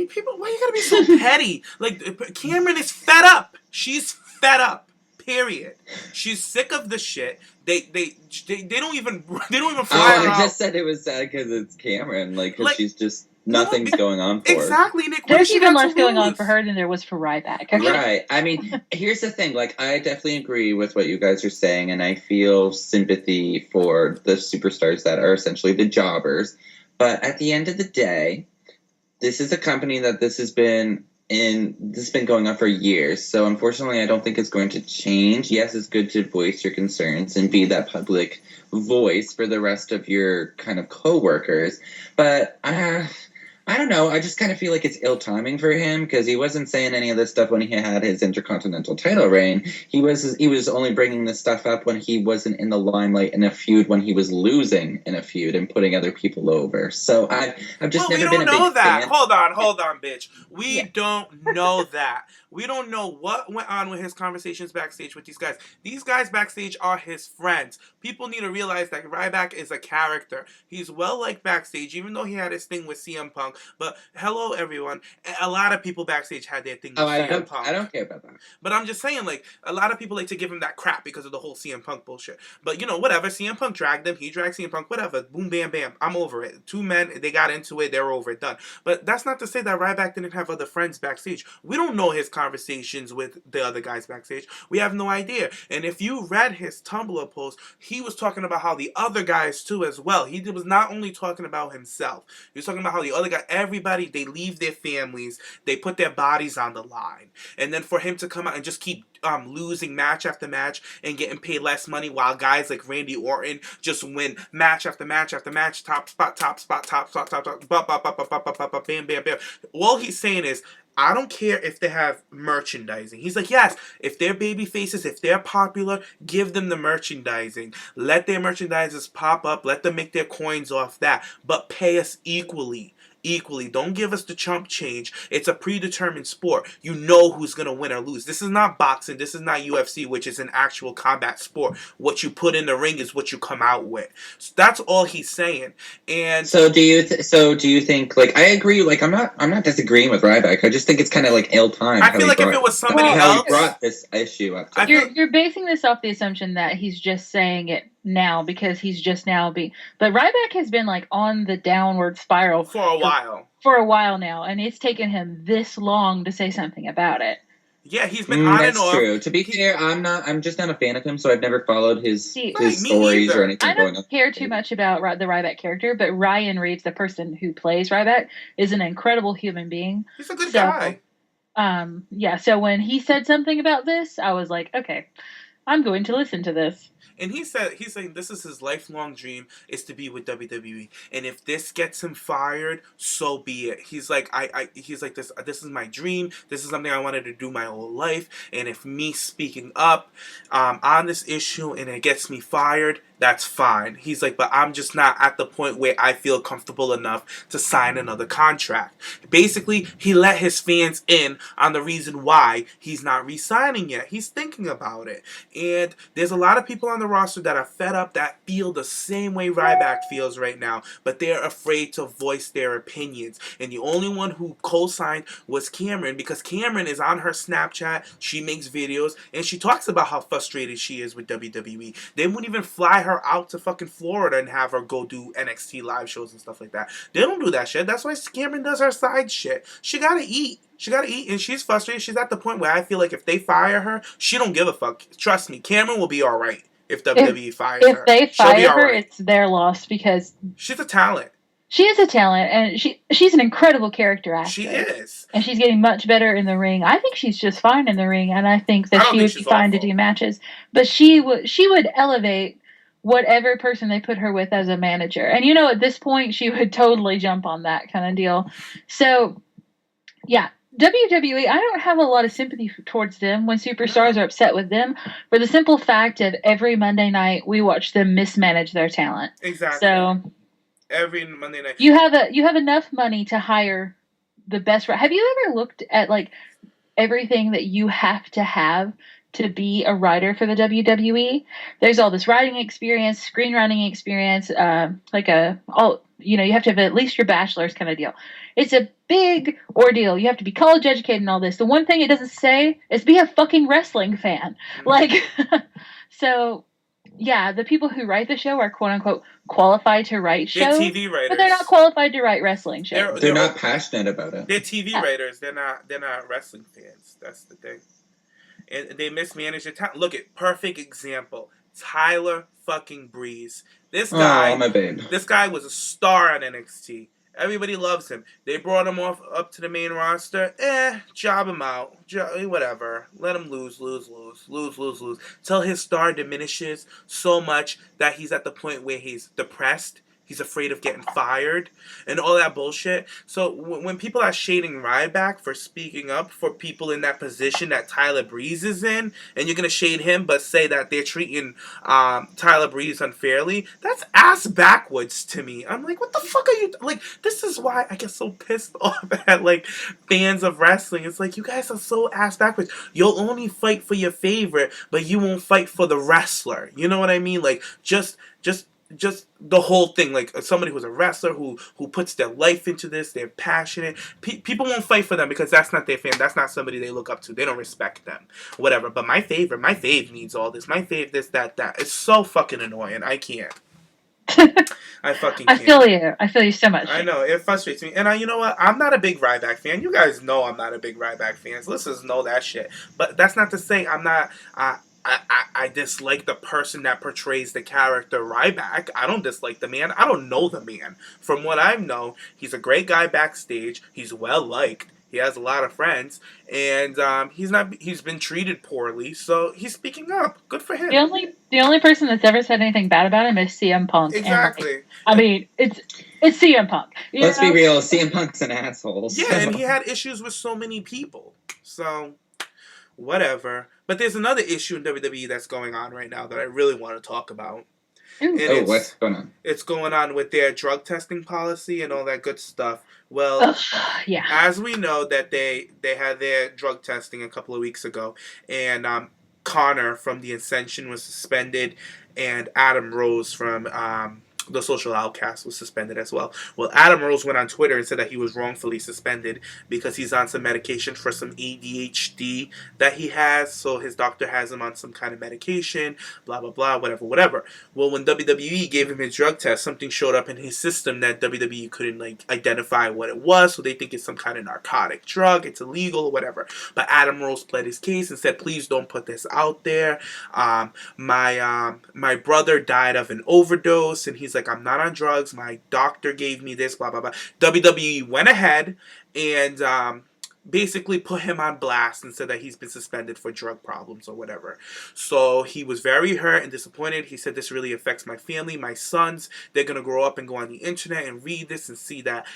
people, why you gotta be so petty? Like, Cameron is fed up. She's fed up. Period. She's sick of the shit. They don't even fly her out. I just said it was sad because it's Cameron. Because she's just nothing's going on for her. Exactly, Nick. There's even less going on for her than there was for Ryback. Right. I mean, here's the thing. I definitely agree with what you guys are saying, and I feel sympathy for the superstars that are essentially the jobbers. But at the end of the day, this is a company that this has been going on for years. So unfortunately, I don't think it's going to change. Yes, it's good to voice your concerns and be that public voice for the rest of your kind of coworkers. But I don't know. I just kind of feel like it's ill timing for him because he wasn't saying any of this stuff when he had his Intercontinental title reign. He was only bringing this stuff up when he wasn't in the limelight in a feud, when he was losing in a feud and putting other people over. So I've just never been a big fan. We don't know that. Hold on, bitch. We don't know that. We don't know what went on with his conversations backstage with these guys. These guys backstage are his friends. People need to realize that Ryback is a character. He's well-liked backstage, even though he had his thing with CM Punk. But hello, everyone. A lot of people backstage had their thing with CM Punk. I don't care about that. But I'm just saying, a lot of people like to give him that crap because of the whole CM Punk bullshit. But, whatever. CM Punk dragged him. He dragged CM Punk. Whatever. Boom, bam, bam. I'm over it. Two men, they got into it. They're over it. Done. But that's not to say that Ryback didn't have other friends backstage. We don't know his conversations with the other guys backstage. We have no idea. And if you read his Tumblr post, he was talking about how the other guys too as well. He was not only talking about himself. He was talking about how the other guy, everybody, they leave their families, they put their bodies on the line. And then for him to come out and just keep losing match after match and getting paid less money while guys like Randy Orton just win match after match after match, top spot, bam, bam, bam. All he's saying is, I don't care if they have merchandising. He's like, yes, if they're baby faces, if they're popular, give them the merchandising. Let their merchandisers pop up. Let them make their coins off that. But pay us equally. Don't give us the chump change. It's a predetermined sport. You know who's going to win or lose. This is not boxing. This is not UFC, which is an actual combat sport. What you put in the ring is what you come out with. So that's all he's saying. And so do you think, I agree, I'm not disagreeing with Ryback. I just think it's kind of ill-timed. I feel like if it was somebody else, how he brought this issue up. You're basing this off the assumption that he's just saying it now because he's just now but Ryback has been on the downward spiral for a while now, and it's taken him this long to say something about it. Yeah, he's been on and off. That's true. To be fair, I'm just not a fan of him, so I've never followed his stories or anything going on. I don't care too much about the Ryback character, but Ryan Reeves, the person who plays Ryback, is an incredible human being. He's a good guy. So when he said something about this, I was like, okay, I'm going to listen to this. And he's saying this is his lifelong dream is to be with WWE. And if this gets him fired, so be it. He's like, he's like, this is my dream. This is something I wanted to do my whole life. And if me speaking up on this issue and it gets me fired, that's fine. He's like, but I'm just not at the point where I feel comfortable enough to sign another contract. Basically, he let his fans in on the reason why he's not re-signing yet. He's thinking about it. And there's a lot of people on the roster that are fed up that feel the same way Ryback feels right now, but they're afraid to voice their opinions. And the only one who co-signed was Cameron, because Cameron is on her Snapchat, she makes videos, and she talks about how frustrated she is with WWE. They wouldn't even fly her out to fucking Florida and have her go do NXT live shows and stuff like that. They don't do that shit. That's why Cameron does her side shit. She gotta eat. She gotta eat, and she's frustrated. She's at the point where I feel like if they fire her, she don't give a fuck. Trust me, Cameron will be alright if WWE fires her. If they fire her, right. it's their loss because she's a talent. She is a talent, and she's an incredible character actress. She is. And she's getting much better in the ring. I think she's just fine in the ring, and I think that she would be fine to do matches. But she would elevate whatever person they put her with as a manager. And, at this point, she would totally jump on that kind of deal. So, yeah. WWE, I don't have a lot of sympathy towards them when superstars are upset with them for the simple fact of every Monday night we watch them mismanage their talent. Exactly. So every Monday night. You have enough money to hire the best. Have you ever looked at like everything that you have to be a writer for the WWE? There's all this writing experience, screenwriting experience, you have to have at least your bachelor's kind of deal. It's a big ordeal. You have to be college educated and all this. The one thing it doesn't say is be a fucking wrestling fan. So yeah, the people who write the show are quote unquote qualified to write shows. They're TV writers, but they're not qualified to write wrestling shows. They're not passionate about it. They're TV writers. They're not wrestling fans. That's the thing. And they mismanage their talent. Look at perfect example. Tyler fucking Breeze. This guy, my babe. This guy was a star on NXT. Everybody loves him. They brought him up to the main roster. Job him out. Whatever. Let him lose. Till his star diminishes so much that he's at the point where he's depressed. He's afraid of getting fired and all that bullshit. So when people are shading Ryback for speaking up for people in that position that Tyler Breeze is in, and you're going to shade him but say that they're treating Tyler Breeze unfairly, that's ass backwards to me. I'm like, what the fuck are you... Like, this is why I get so pissed off at, like, fans of wrestling. It's like, you guys are so ass backwards. You'll only fight for your favorite, but you won't fight for the wrestler. You know what I mean? Like, just the whole thing, like somebody who's a wrestler who puts their life into this, they're passionate. People won't fight for them because that's not their fan. That's not somebody they look up to. They don't respect them, whatever. But my fave needs all this. My fave this, that. It's so fucking annoying. I can't. I fucking can't. I feel you so much. I know, it frustrates me. And you know what? I'm not a big Ryback fan. You guys know I'm not a big Ryback fan. So listeners know that shit. But that's not to say I'm not... I dislike the person that portrays the character Ryback. I don't dislike the man. I don't know the man. From what I know, he's a great guy backstage. He's well liked. He has a lot of friends, and he's been treated poorly, so he's speaking up. Good for him. The only person that's ever said anything bad about him is CM Punk. Exactly. I mean, it's CM Punk. Let's be real. CM Punk's an asshole. Yeah, and he had issues with so many people. So, whatever. But there's another issue in WWE that's going on right now that I really want to talk about. What's going on? It's going on with their drug testing policy and all that good stuff. Well, yeah. As we know that they had their drug testing a couple of weeks ago, and Connor from the Ascension was suspended, and Adam Rose from the Social Outcast was suspended as well. Well, Adam Rose went on Twitter and said that he was wrongfully suspended because he's on some medication for some ADHD that he has. So his doctor has him on some kind of medication, blah, blah, blah, whatever. Well, when WWE gave him his drug test, something showed up in his system that WWE couldn't identify what it was. So they think it's some kind of narcotic drug. It's illegal or whatever. But Adam Rose pled his case and said, please don't put this out there. My brother died of an overdose, and he's like, I'm not on drugs. My doctor gave me this, blah, blah, blah. WWE went ahead and basically put him on blast and said that he's been suspended for drug problems or whatever. So he was very hurt and disappointed. He said, this really affects my family, my sons. They're going to grow up and go on the internet and read this and see that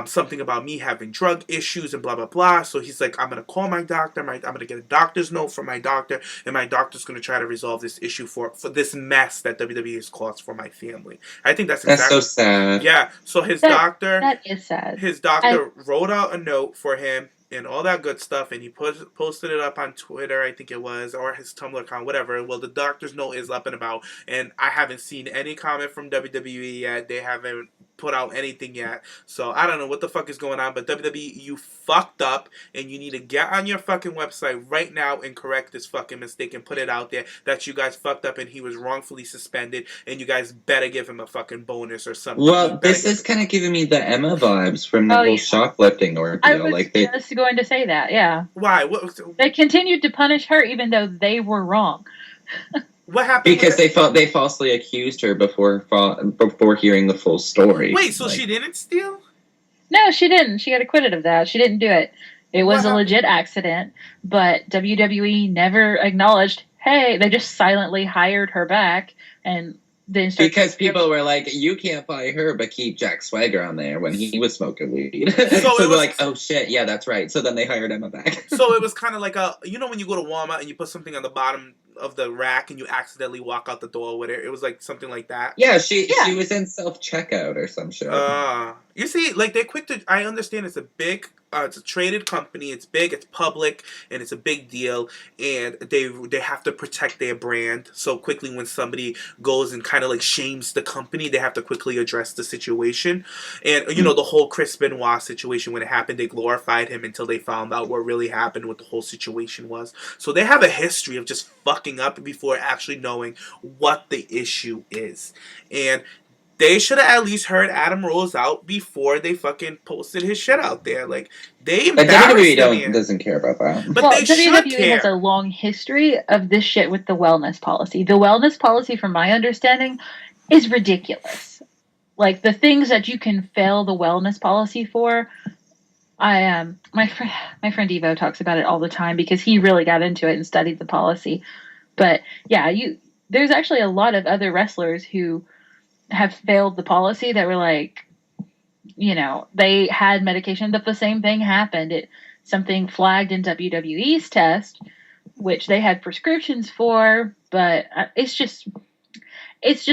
something about me having drug issues and blah, blah, blah. So he's like, I'm going to call my doctor. I'm going to get a doctor's note from my doctor, and my doctor's going to try to resolve this issue for this mess that WWE has caused for my family. I think that's exactly... That's so sad. Yeah. So his doctor... That is sad. His doctor wrote out a note for him and all that good stuff, and he posted it up on Twitter, I think it was, or his Tumblr account, whatever. Well, the doctor's note is up and about, and I haven't seen any comment from WWE yet. They haven't put out anything yet, so I don't know what the fuck is going on, but WWE, you fucked up, and you need to get on your fucking website right now and correct this fucking mistake and put it out there that you guys fucked up and he was wrongfully suspended, and you guys better give him a fucking bonus or something. Well, this is kind of giving me the Emma vibes from the whole shoplifting ordeal. I was just going to say that, yeah. Why? They continued to punish her even though they were wrong. What happened? Because they falsely accused her before hearing the full story. Wait, so she didn't steal? No, she didn't. She got acquitted of that. She didn't do it. It was a legit accident, but WWE never acknowledged, hey, they just silently hired her back, and then because people were like, you can't buy her, but keep Jack Swagger on there when he was smoking weed. So they're like, oh shit, yeah, that's right. So then they hired Emma back. So it was kind of like when you go to Walmart and you put something on the bottom of the rack and you accidentally walk out the door with it. It was like something like that. Yeah, she was in self-checkout or some shit. You see, like, they're quick to... I understand it's a big... it's a traded company. It's big. It's public. And it's a big deal. And they have to protect their brand. So quickly when somebody goes and kind of, like, shames the company, they have to quickly address the situation. And, the whole Chris Benoit situation, when it happened, they glorified him until they found out what really happened, what the whole situation was. So they have a history of just fucking up before actually knowing what the issue is. And they should have at least heard Adam Rose out before they fucking posted his shit out there. Like, they embarrassed WWE doesn't care about that. But they should WWE care. has a long history of this shit with the wellness policy. The wellness policy, from my understanding, is ridiculous. Like, the things that you can fail the wellness policy for, my friend Evo talks about it all the time because he really got into it and studied the policy. But yeah, there's actually a lot of other wrestlers who have failed the policy that were like, they had medication, but the same thing happened. Something flagged in WWE's test, which they had prescriptions for, but it's just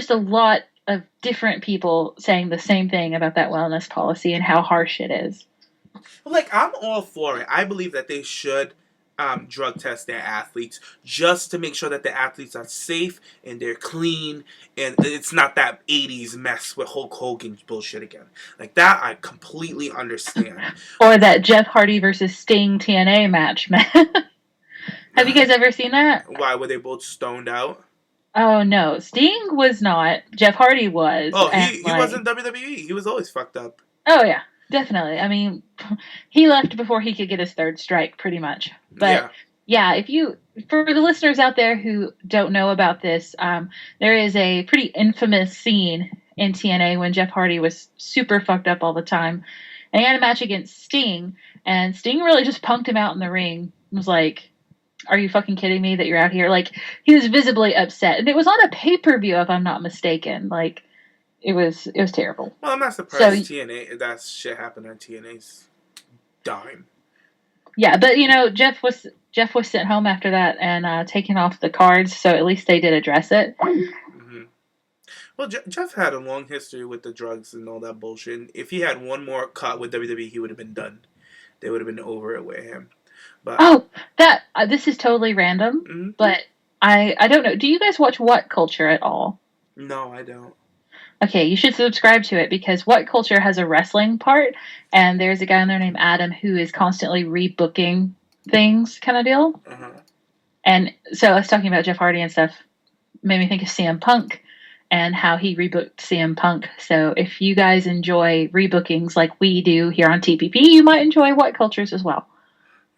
a lot of different people saying the same thing about that wellness policy and how harsh it is. Like, I'm all for it. I believe that they should drug test their athletes just to make sure that the athletes are safe and they're clean and it's not that 80s mess with Hulk Hogan bullshit again. Like, that I completely understand. Or that Jeff Hardy versus Sting TNA match, man. Have you guys ever seen that? Why, were they both stoned out? Oh, no. Sting was not. Jeff Hardy was. Oh, he wasn't WWE. He was always fucked up. Oh, yeah. Definitely. I mean, he left before he could get his third strike, pretty much. But yeah, for the listeners out there who don't know about this, there is a pretty infamous scene in TNA when Jeff Hardy was super fucked up all the time. And he had a match against Sting, and Sting really just punked him out in the ring. It was like, are you fucking kidding me that you're out here? Like, he was visibly upset. And it was on a pay-per-view, if I'm not mistaken. Like, it was terrible. Well, I'm not surprised TNA, that shit happened on TNA's dime. Yeah, but Jeff was sent home after that and taken off the cards, so at least they did address it. Mm-hmm. Well, Jeff had a long history with the drugs and all that bullshit. And if he had one more cut with WWE, he would have been done. They would have been over it with him. But this is totally random, but I don't know. Do you guys watch What Culture at all? No, I don't. Okay, you should subscribe to it because What Culture has a wrestling part, and there's a guy on there named Adam who is constantly rebooking things, kind of deal. Uh-huh. And so I was talking about Jeff Hardy and stuff, made me think of CM Punk and how he rebooked CM Punk. So if you guys enjoy rebookings like we do here on TPP, you might enjoy What Cultures as well.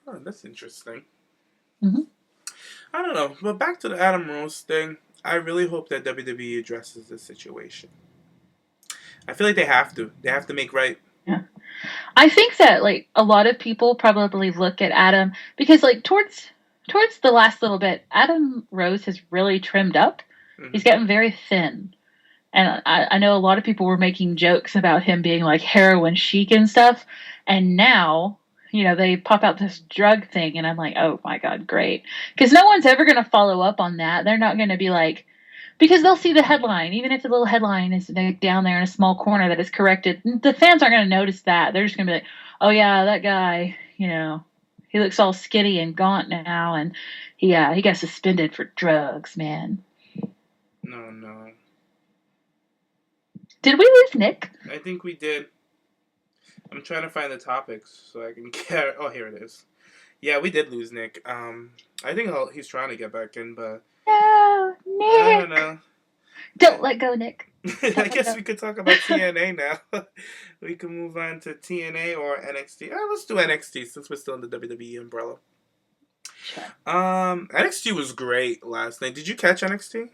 Oh, that's interesting. Mm-hmm. I don't know, but back to the Adam Rose thing. I really hope that WWE addresses this situation. I feel like they have to. They have to make right. Yeah. I think that like a lot of people probably look at Adam because like towards the last little bit, Adam Rose has really trimmed up. Mm-hmm. He's gotten very thin. And I know a lot of people were making jokes about him being like heroin chic and stuff. And now, you know, they pop out this drug thing and I'm like, oh my God, great. Because no one's ever going to follow up on that. They're not going to be like, because they'll see the headline, even if the little headline is down there in a small corner that is corrected. The fans aren't going to notice that. They're just going to be like, oh yeah, that guy, you know, he looks all skinny and gaunt now. And he got suspended for drugs, man. No. Did we lose Nick? I think we did. I'm trying to find the topics so I can get... Oh, here it is. Yeah, we did lose Nick. I think he's trying to get back in, but... No, Nick! I don't know. Don't let go, Nick. I guess we could talk about TNA now. We can move on to TNA or NXT. Let's do NXT since we're still in the WWE umbrella. Sure. NXT was great last night. Did you catch NXT?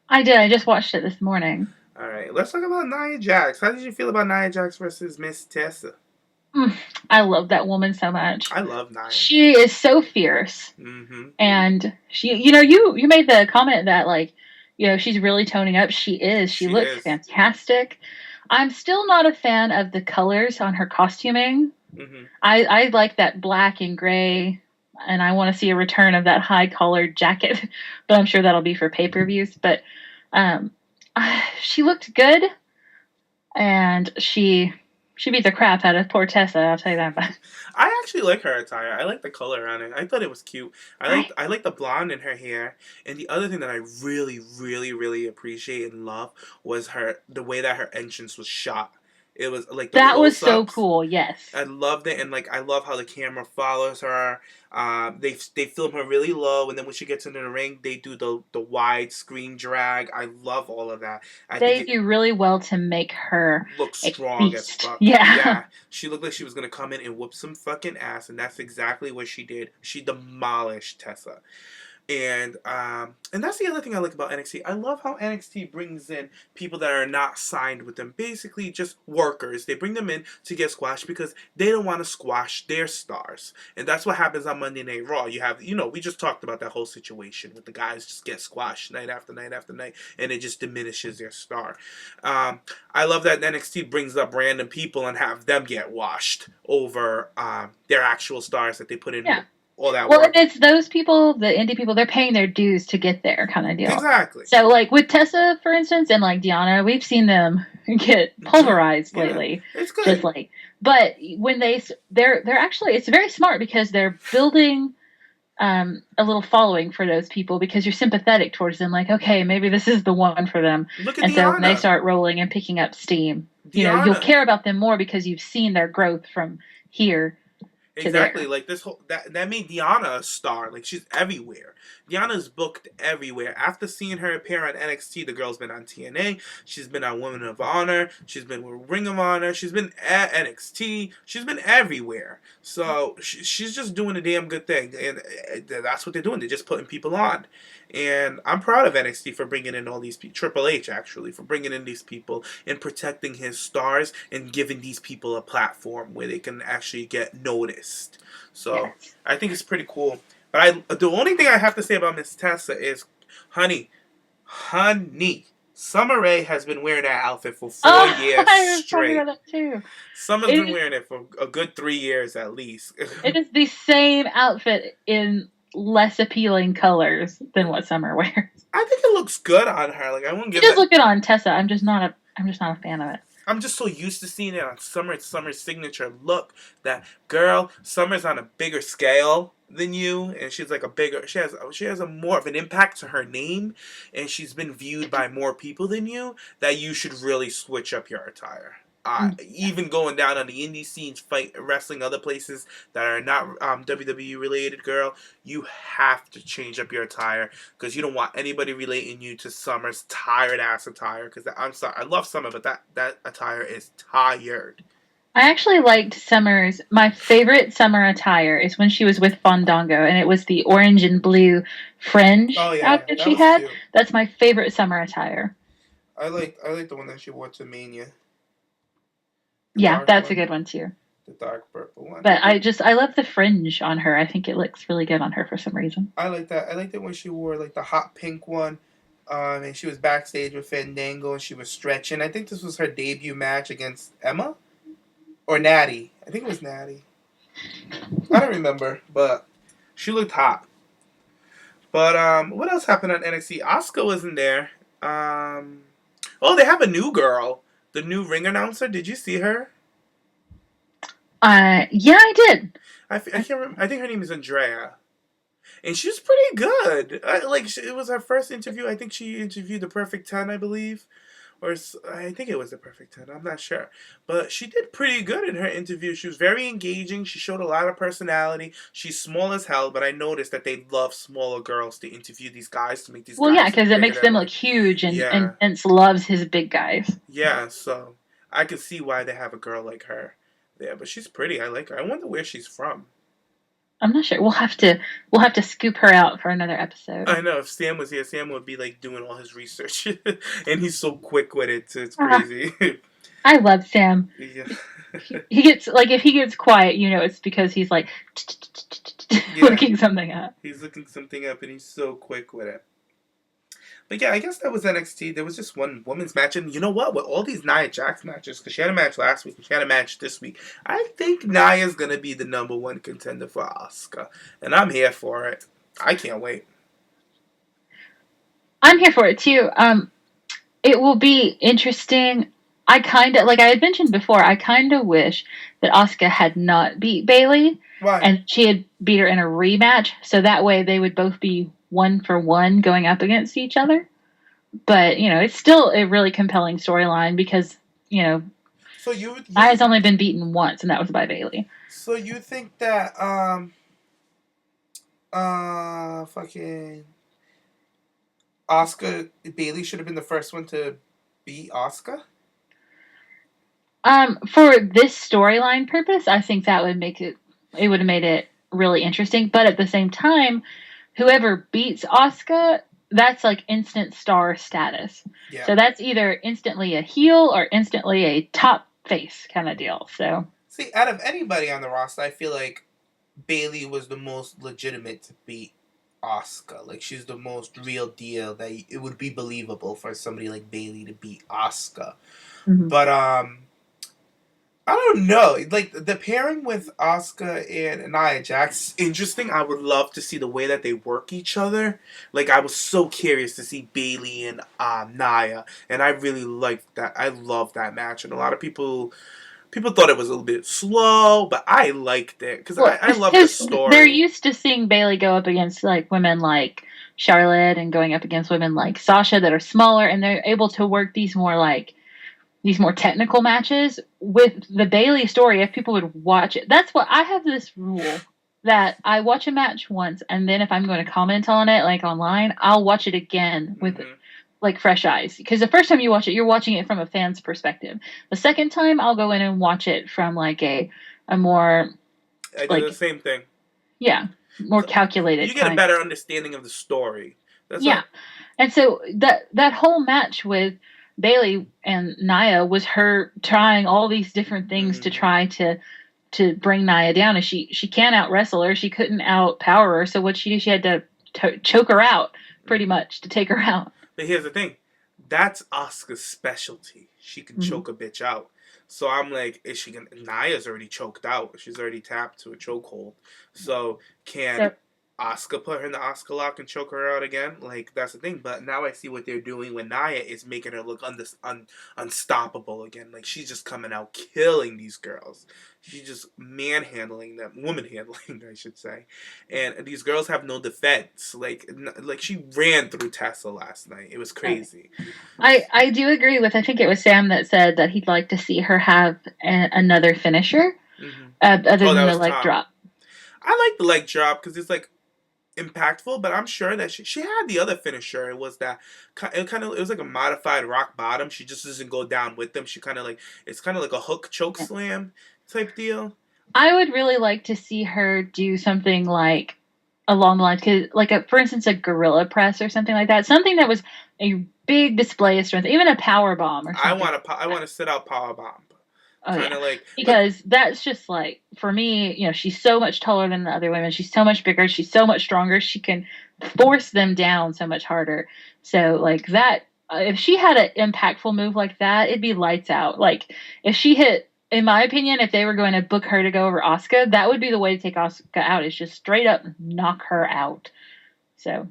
I did. I just watched it this morning. All right, let's talk about Nia Jax. How did you feel about Nia Jax versus Miss Tessa? I love that woman so much. I love Nia. She is so fierce. Mm-hmm. And she, you know, you made the comment that like, you know, she's really toning up. She is. She looks fantastic. I'm still not a fan of the colors on her costuming. Mm-hmm. I like that black and gray, and I want to see a return of that high collared jacket. But I'm sure that'll be for pay-per-views. But she looked good, and she beat the crap out of poor Tessa. I'll tell you that. I actually like her attire. I like the color on it. I thought it was cute. I like the blonde in her hair. And the other thing that I really, really, really appreciate and love was the way that her entrance was shot. It was like that was so cool. Yes, I loved it, and like I love how the camera follows her. They film her really low, and then when she gets into the ring, they do the wide screen drag. I love all of that. They do really well to make her look strong as fuck. Yeah, she looked like she was gonna come in and whoop some fucking ass, and that's exactly what she did. She demolished Tessa. And that's the other thing I like about NXT. I love how NXT brings in people that are not signed with them. Basically just workers. They bring them in to get squashed because they don't want to squash their stars. And that's what happens on Monday Night Raw. You have, we just talked about that whole situation with the guys just get squashed night after night after night, and it just diminishes their star. I love that NXT brings up random people and have them get washed over their actual stars that they put in. Yeah. All that well, work. It's those people, the indie people, they're paying their dues to get there kind of deal. Exactly. So, like, with Tessa, for instance, and, like, Deanna, we've seen them get pulverized lately. It's good. Just like, but when they're actually, it's very smart because they're building a little following for those people because you're sympathetic towards them. Like, okay, maybe this is the one for them. Look at and Deanna. So when they start rolling and picking up steam, you'll care about them more because you've seen their growth from here. Exactly, like this whole that made Deanna a star. Like she's everywhere. Deanna's booked everywhere. After seeing her appear on NXT, the girl's been on TNA. She's been on Women of Honor. She's been with Ring of Honor. She's been at NXT. She's been everywhere. So she's just doing a damn good thing, and that's what they're doing. They're just putting people on. And I'm proud of NXT for bringing in all these people. Triple H, actually, for bringing in these people and protecting his stars and giving these people a platform where they can actually get noticed. So I think it's pretty cool. But the only thing I have to say about Miss Tessa is, honey, Summer Rae has been wearing that outfit for 4 years straight. I was talking about that too. Summer's been wearing it for a good 3 years at least. It is the same outfit in less appealing colors than what Summer wears. I think it looks good on her. Like I won't give it. Does look good on Tessa. I'm just not a fan of it. I'm just so used to seeing it on Summer. It's Summer's signature look. That girl, Summer's on a bigger scale than you, and she's like she has a more of an impact to her name, and she's been viewed by more people than you. That you should really switch up your attire. Even going down on the indie scenes, wrestling other places that are not WWE related, girl, you have to change up your attire because you don't want anybody relating you to Summer's tired ass attire. Because I'm sorry, I love Summer, but that attire is tired. I actually liked Summer's. My favorite Summer attire is when she was with Fandango, and it was the orange and blue fringe outfit she had. Cute. That's my favorite Summer attire. I like the one that she wore to Mania. Yeah, that's a good one too. The dark purple one. But I love the fringe on her. I think it looks really good on her for some reason. I like that. I liked it when she wore like the hot pink one. And she was backstage with Fandango and she was stretching. I think this was her debut match against Emma or Natty. I think it was Natty. I don't remember, but she looked hot. But what else happened on NXT? Asuka wasn't there. Oh, they have a new girl, the new ring announcer. Did you see her? Yeah, I did. I can't remember. I think her name is Andrea, and she was pretty good. It was her first interview. I think she interviewed the Perfect 10, I believe. Or I think it was the Perfect 10. I'm not sure. But she did pretty good in her interview. She was very engaging. She showed a lot of personality. She's small as hell, but I noticed that they love smaller girls to interview these guys to make these guys. Well, yeah, because it makes them look huge, and Vince loves his big guys. Yeah, so I can see why they have a girl like her there. But she's pretty. I like her. I wonder where she's from. I'm not sure. We'll have to scoop her out for another episode. I know. If Sam was here, Sam would be like doing all his research, and he's so quick with it. So it's crazy. I love Sam. Yeah. He gets if he gets quiet, it's because he's like looking something up. He's looking something up, and he's so quick with it. But yeah, I guess that was NXT. There was just one women's match. And you know what? With all these Nia Jax matches, because she had a match last week and she had a match this week, I think Nia's going to be the number one contender for Asuka. And I'm here for it. I can't wait. I'm here for it too. It will be interesting. I kind of, like I had mentioned before, I kind of wish that Asuka had not beat Bayley. Why? And she had beat her in a rematch. So that way they would both be 1-for-1 going up against each other. But, it's still a really compelling storyline because, so Nia's only been beaten once, and that was by Bayley. So you think that, fucking Asuka, Bayley should have been the first one to beat Asuka? For this storyline purpose, I think that would it would have made it really interesting. But at the same time, whoever beats Asuka, that's like instant star status. Yeah. So that's either instantly a heel or instantly a top face kind of deal. So see, out of anybody on the roster, I feel like Bayley was the most legitimate to beat Asuka. Like, she's the most real deal that it would be believable for somebody like Bayley to beat Asuka. Mm-hmm. But I don't know. Like, the pairing with Asuka and Nia Jax, interesting. I would love to see the way that they work each other. Like, I was so curious to see Bayley and Nia, and I really liked that. I love that match, and a lot of people thought it was a little bit slow, but I liked it because I love the story. They're used to seeing Bayley go up against like women like Charlotte and going up against women like Sasha that are smaller, and they're able to work these more technical matches. With the Bayley story, if people would watch it, that's what I have this rule that I watch a match once, and then if I'm going to comment on it, like online, I'll watch it again with like fresh eyes. Because the first time you watch it, you're watching it from a fan's perspective. The second time, I'll go in and watch it from like a more. I do the same thing. Yeah, more calculated. You get a better understanding of the story. And so that whole match with Bayley and Nia was her trying all these different things to try to bring Nia down. And she can't out wrestle her. She couldn't out power her. So what she did, she had to choke her out pretty much to take her out. But here's the thing. That's Asuka's specialty. She can choke a bitch out. So I'm like, Nia's already choked out. She's already tapped to a chokehold. So can Asuka put her in the Asuka lock and choke her out again? Like, that's the thing. But now I see what they're doing with Nia is making her look unstoppable again. Like, she's just coming out killing these girls. She's just manhandling them. Woman-handling, I should say. And these girls have no defense. Like she ran through Tessa last night. It was crazy. I do agree with, I think it was Sam that said that he'd like to see her have another finisher other than the leg drop. I like the leg drop because it's like impactful, but I'm sure that she had the other finisher. It was like a modified rock bottom. She just doesn't go down with them. She it's kind of like a hook choke slam type deal. I would really like to see her do something like along the lines, for instance, a gorilla press or something like that. Something that was a big display of strength, even a power bomb or something. I want to sit out power bomb. Oh, kind of yeah. like Because that's just like, for me, she's so much taller than the other women. She's so much bigger. She's so much stronger. She can force them down so much harder. So, like, that, if she had an impactful move like that, it'd be lights out. Like, if she hit, in my opinion, if they were going to book her to go over Asuka, that would be the way to take Asuka out, is just straight up knock her out. So.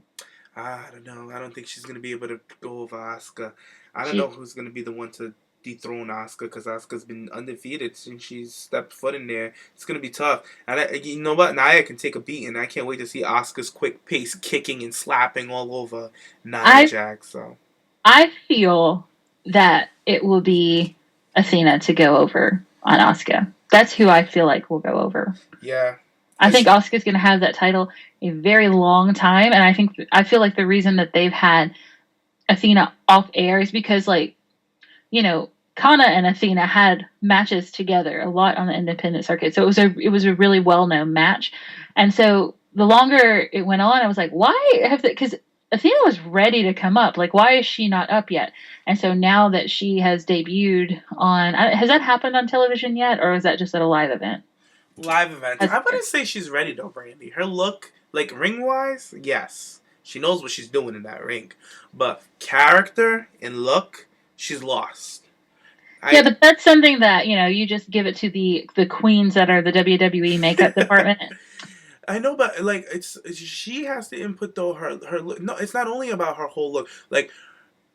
I don't know. I don't think she's going to be able to go over Asuka. I don't know who's going to be the one to dethrone Asuka, because Asuka's been undefeated since she's stepped foot in there. It's going to be tough. And you know what? Nia can take a beating. I can't wait to see Asuka's quick pace kicking and slapping all over Nia Jax. So I feel that it will be Athena to go over on Asuka. That's who I feel like will go over. Yeah. I think Asuka's going to have that title a very long time, and I feel like the reason that they've had Athena off air is because, like, Kana and Athena had matches together a lot on the independent circuit, so it was a really well known match, and so the longer it went on, I was like, why have that? Because Athena was ready to come up, like, why is she not up yet? And so now that she has debuted on, has that happened on television yet, or is that just at a live event? Live events. I wouldn't say she's ready though, Brandy. Her look, like, ring wise, yes, she knows what she's doing in that ring, but character and look, she's lost. Yeah, but that's something that, you just give it to the queens that are the WWE makeup department. I know, but like, she has to input though her look. No, it's not only about her whole look. Like,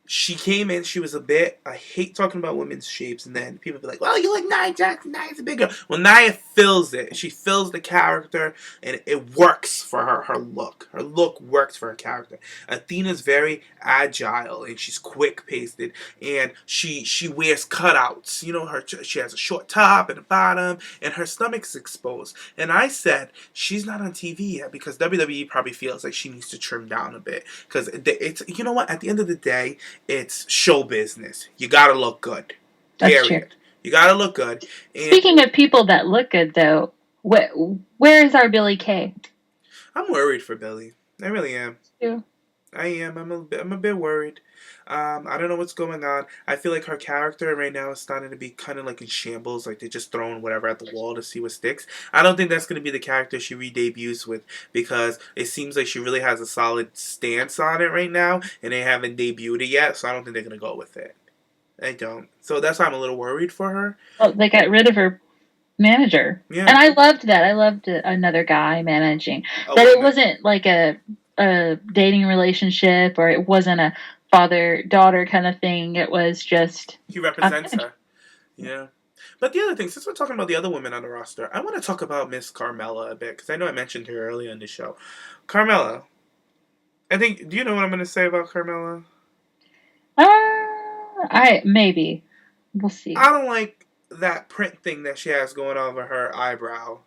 she came in, she was a bit, I hate talking about women's shapes, and then people be like, well, you like Nia Jax, Nia's a big girl. Well, Nia fills it. She fills the character, and it works for her. Her look works for her character. Athena's very agile, and she's quick-paced, and she wears cutouts. She has a short top and a bottom, and her stomach's exposed. And I said, she's not on TV yet, because WWE probably feels like she needs to trim down a bit. Because it's, you know what, at the end of the day, it's show business. You gotta look good. Period. That's true. You gotta look good. And speaking of people that look good, though, where is our Billie Kay? I'm worried for Billie. I really am. Yeah. I am. I'm a bit worried. I don't know what's going on. I feel like her character right now is starting to be kind of like in shambles. Like, they're just throwing whatever at the wall to see what sticks. I don't think that's going to be the character she re-debuts with, because it seems like she really has a solid stance on it right now, and they haven't debuted it yet, so I don't think they're going to go with it. I don't. So that's why I'm a little worried for her. Well, they got rid of her manager. Yeah. And I loved that. I loved another guy managing. But it wasn't like a dating relationship, or it wasn't a father-daughter kind of thing. It was just... He represents her. Yeah. But the other thing, since we're talking about the other women on the roster, I want to talk about Miss Carmella a bit, because I know I mentioned her earlier in the show. Carmella. Do you know what I'm going to say about Carmella? Maybe. We'll see. I don't like that print thing that she has going over her eyebrow.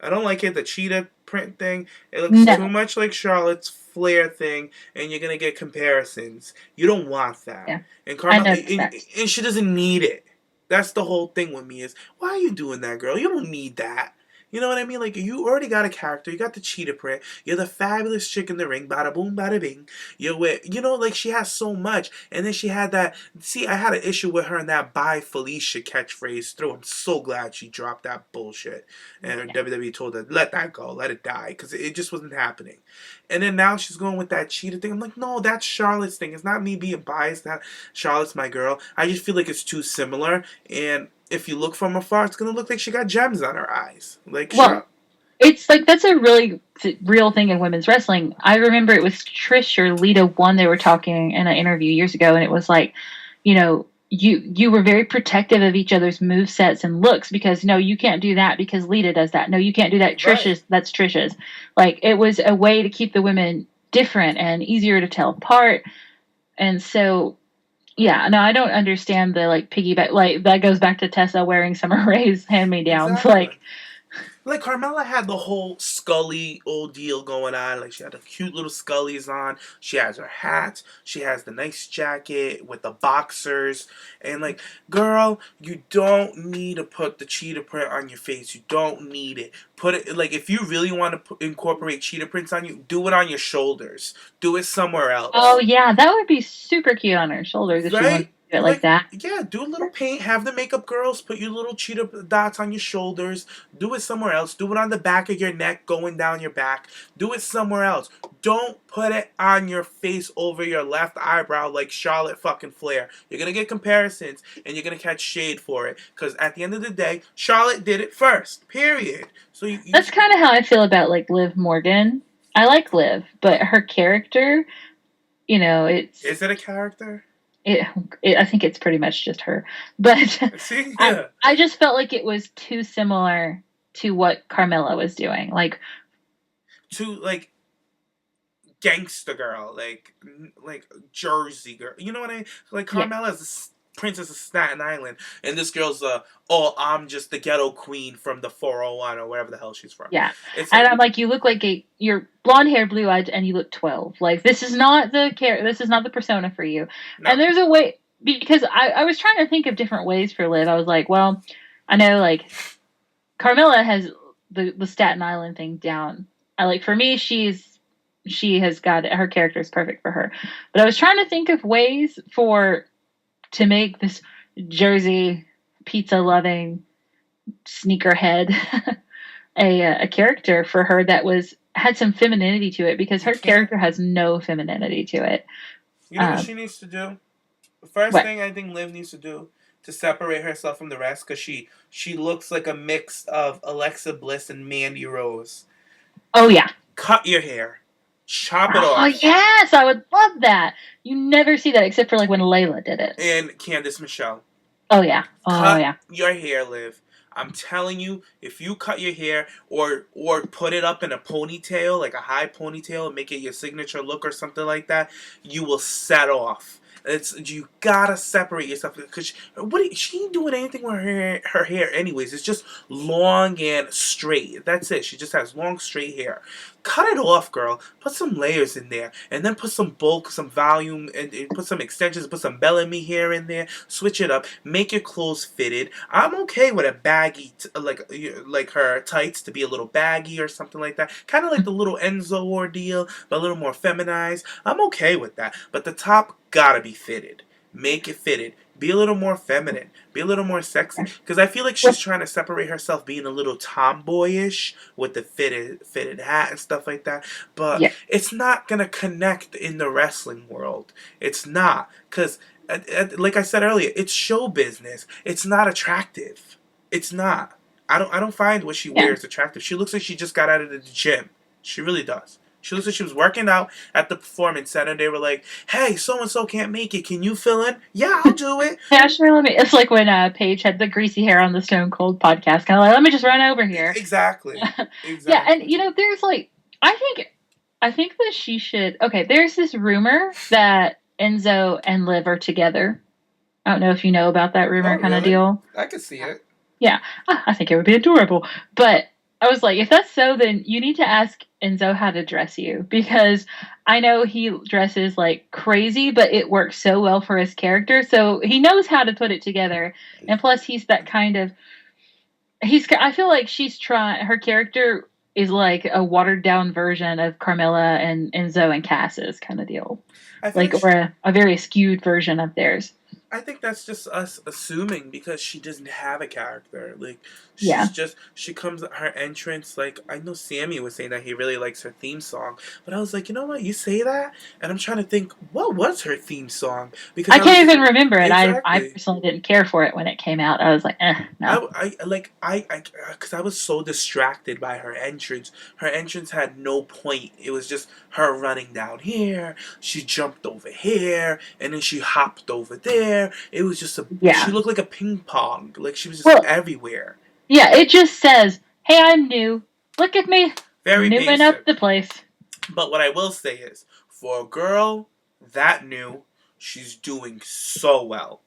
I don't like it, the cheetah print thing. It looks too much like Charlotte's Flair thing, and you're going to get comparisons. You don't want that. Yeah. And Carmella, and she doesn't need it. That's the whole thing with me is, why are you doing that, girl? You don't need that. You know what I mean? Like, you already got a character. You got the cheetah print. You're the fabulous chick in the ring. Bada boom, bada bing. You're with, like, she has so much. And then she had that. See, I had an issue with her and that "Bye Felicia" catchphrase through. I'm so glad she dropped that bullshit. And WWE told her, let that go. Let it die. Because it just wasn't happening. And then now she's going with that cheetah thing. I'm like, no, that's Charlotte's thing. It's not me being biased. That Charlotte's my girl. I just feel like it's too similar. And if you look from afar, it's going to look like she got gems on her eyes. Like, it's like, that's a really real thing in women's wrestling. I remember it was Trish or Lita one, they were talking in an interview years ago, and it was like, you were very protective of each other's movesets and looks, because no, you can't do that because Lita does that. No, you can't do that. Trish's, that's Trish's. Like, it was a way to keep the women different and easier to tell apart. And so, yeah, no, I don't understand the, like, piggyback. Like, that goes back to Tessa wearing Summer Rae's hand-me-downs. Exactly. Like, Carmella had the whole Scully ordeal going on. Like, she had the cute little Scullys on. She has her hat. She has the nice jacket with the boxers. And, like, girl, you don't need to put the cheetah print on your face. You don't need it. Put it, like, if you really want to incorporate cheetah prints on you, do it on your shoulders. Do it somewhere else. Oh, yeah, that would be super cute on her shoulders if she wants Do it like that. Yeah, do a little paint. Have the makeup girls put your little cheetah dots on your shoulders. Do it somewhere else. Do it on the back of your neck, going down your back. Do it somewhere else. Don't put it on your face over your left eyebrow like Charlotte fucking Flair. You're gonna get comparisons and you're gonna catch shade for it. Because at the end of the day, Charlotte did it first. Period. So that's kind of how I feel about like Liv Morgan. I like Liv, but her character, it's. Is it a character? I think it's pretty much just her, but See? Yeah. I just felt like it was too similar to what Carmella was doing, like gangster girl, like Jersey girl. You know what I mean? Like Carmella's princess of Staten Island, and this girl's I'm just the ghetto queen from the 401 or wherever the hell she's from. Yeah, and I'm like, you look like you're blonde hair, blue eyed, and you look 12. Like this is not the persona for you. No. And there's a way, because I was trying to think of different ways for Liv. I was like, well, I know like Carmella has the Staten Island thing down. For me, she has got it. Her character is perfect for her. But I was trying to think of ways to make this Jersey pizza loving sneakerhead a character for her that had some femininity to it, because her character has no femininity to it. You know what she needs to do? The first thing I think Liv needs to do to separate herself from the rest, because she looks like a mix of Alexa Bliss and Mandy Rose. Oh yeah. Cut your hair. Chop it off. Oh, yes, I would love that. You never see that except for like when Layla did it. And Candice Michelle. Oh, yeah. Cut your hair, Liv. I'm telling you, if you cut your hair or put it up in a ponytail, like a high ponytail, and make it your signature look or something like that, you will set off. You gotta separate yourself, because she ain't doing anything with her hair anyways. It's just long and straight. That's it. She just has long straight hair. Cut it off, girl. Put some layers in there, and then put some bulk, some volume, and put some extensions. Put some Bellamy hair in there. Switch it up. Make your clothes fitted. I'm okay with a baggy, like her tights to be a little baggy or something like that. Kind of like the little Enzo ordeal, but a little more feminized. I'm okay with that. But the top gotta be fitted. Make it fitted. Be a little more feminine. Be a little more sexy. Because I feel like she's trying to separate herself, being a little tomboyish with the fitted hat and stuff like that. But it's not going to connect in the wrestling world. It's not. Because, like I said earlier, it's show business. It's not attractive. It's not. I don't find what she wears attractive. She looks like she just got out of the gym. She really does. She looks like she was working out at the Performance Center. They were like, hey, so-and-so can't make it. Can you fill in? Yeah, I'll do it. Yeah, sure. It's like when Paige had the greasy hair on the Stone Cold podcast. Kind of like, let me just run over here. Exactly. Yeah, and, there's like, I think that she should, okay, there's this rumor that Enzo and Liv are together. I don't know if you know about that rumor kind of deal. I can see it. Yeah, I think it would be adorable. But I was like, if that's so, then you need to ask Enzo how to dress you, because I know he dresses like crazy, but it works so well for his character. So he knows how to put it together. And plus he's that kind of, I feel like her character is like a watered down version of Carmella and Enzo and Cass's kind of deal. Or a very skewed version of theirs. I think that's just us assuming, because she doesn't have a character. Like, she comes, her entrance, like, I know Sammy was saying that he really likes her theme song, but I was like, you know what, you say that, and I'm trying to think, what was her theme song? Because I can't even remember it. Exactly. I personally didn't care for it when it came out. I was like, no. Because I was so distracted by her entrance. Her entrance had no point. It was just her running down here, she jumped over here, and then she hopped over there. It was just she looked like a ping pong. Like, she was just everywhere. Yeah, it just says, hey, I'm new. Look at me. Very newing up the place. But what I will say is, for a girl that new, she's doing so well.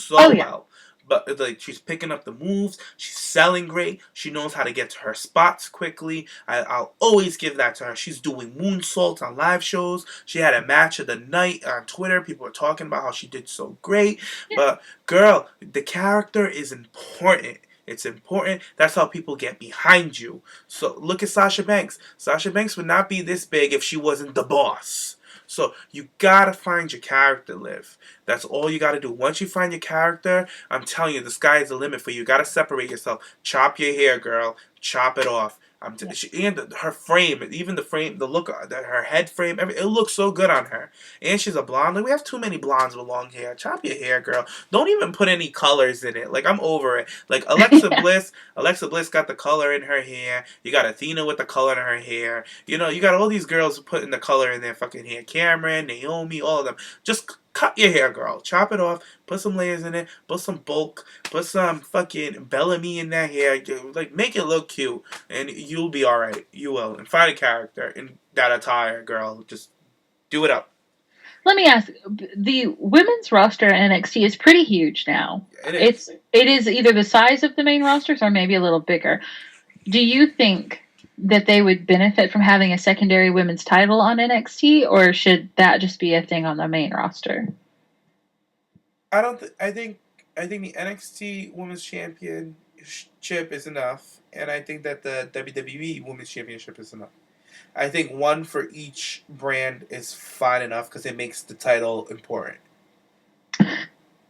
Well. But like, she's picking up the moves. She's selling great. She knows how to get to her spots quickly. I'll always give that to her. She's doing moonsaults on live shows. She had a match of the night on Twitter. People were talking about how she did so great. Yeah. But girl, the character is important. It's important. That's how people get behind you. So look at Sasha Banks. Sasha Banks would not be this big if she wasn't the boss. So you gotta find your character, Liv. That's all you gotta do. Once you find your character, I'm telling you, the sky is the limit for you. You gotta separate yourself. Chop your hair, girl. Chop it off. And her frame, even the frame, the look, her head frame, it looks so good on her. And she's a blonde. Like, we have too many blondes with long hair. Chop your hair, girl. Don't even put any colors in it. Like, I'm over it. Like, Alexa Bliss got the color in her hair. You got Athena with the color in her hair. You know, you got all these girls putting the color in their fucking hair. Cameron, Naomi, all of them. Just cut your hair, girl. Chop it off. Put some layers in it. Put some bulk. Put some fucking Bellamy in that hair. Like, make it look cute. And you'll be alright. You will. And find a character in that attire, girl. Just do it up. Let me ask, the women's roster at NXT is pretty huge now. It is. It is either the size of the main rosters or maybe a little bigger. Do you think that they would benefit from having a secondary women's title on NXT, or should that just be a thing on the main roster? I think the NXT Women's Championship is enough, and I think that the WWE Women's Championship is enough. I think one for each brand is fine enough because it makes the title important.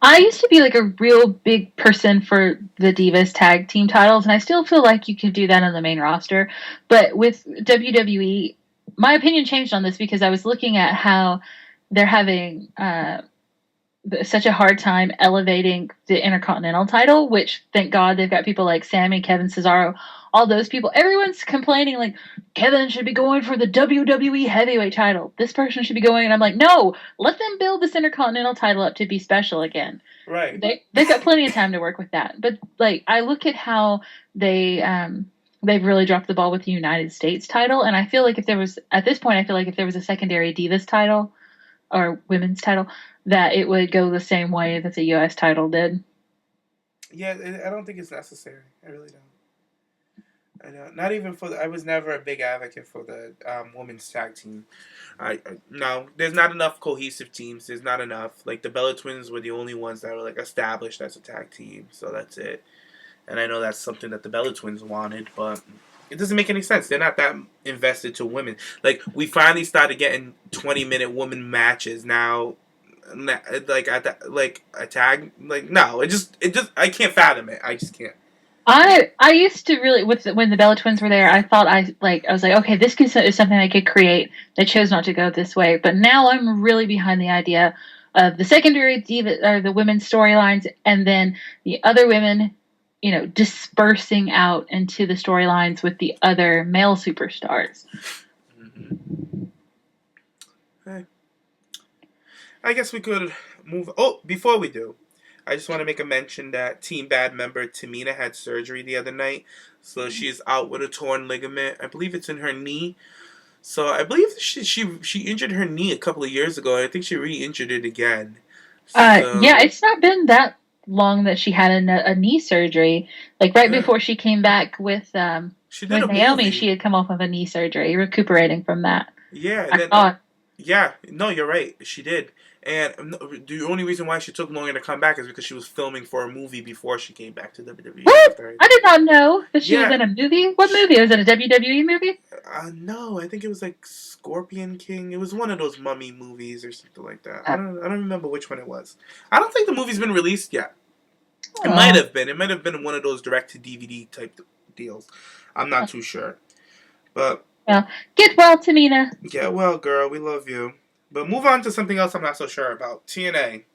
I used to be like a real big person for the Divas tag team titles, and I still feel like you could do that on the main roster. But with WWE, my opinion changed on this because I was looking at how they're having such a hard time elevating the Intercontinental title, which, thank God, they've got people like Sammy, Kevin Cesaro, all those people. Everyone's complaining, like, Kevin should be going for the WWE Heavyweight title. This person should be going, and I'm like, no, let them build this Intercontinental title up to be special again. Right. They've got plenty of time to work with that. But, like, I look at how they've really dropped the ball with the United States title, and I feel like if there was a secondary Divas title or women's title, that it would go the same way that the U.S. title did. Yeah, I don't think it's necessary. I really don't. I know. Not even for I was never a big advocate for the women's tag team. No, there's not enough cohesive teams. There's not enough. Like, the Bella Twins were the only ones that were, like, established as a tag team. So that's it. And I know that's something that the Bella Twins wanted, but it doesn't make any sense. They're not that invested to women. Like, we finally started getting 20-minute women matches now. Like, a tag. Like, no, it just I can't fathom it. I just can't. I used to really, when the Bella Twins were there, I thought I was like, okay, this is something I could create. They chose not to go this way, but now I'm really behind the idea of the secondary diva or the women's storylines, and then the other women, you know, dispersing out into the storylines with the other male superstars. Mm-hmm. Hey. I guess we could move. Oh, before we do, I just want to make a mention that Team Bad member Tamina had surgery the other night. So she's out with a torn ligament. I believe it's in her knee. So I believe she injured her knee a couple of years ago. I think she re-injured it again. Yeah, it's not been that long that she had a knee surgery. Like, right before she came back with Naomi, she had come off of a knee surgery, recuperating from that. Yeah. Yeah, no, you're right. She did. And the only reason why she took longer to come back is because she was filming for a movie before she came back to WWE. What? I did not know that she was in a movie. What movie? Was it a WWE movie? No, I think it was like Scorpion King. It was one of those mummy movies or something like that. I don't remember which one it was. I don't think the movie's been released yet. It might have been. It might have been one of those direct-to-DVD type deals. I'm not too sure. But... well, get well, Tamina. Get well, girl. We love you. But move on to something else I'm not so sure about. TNA.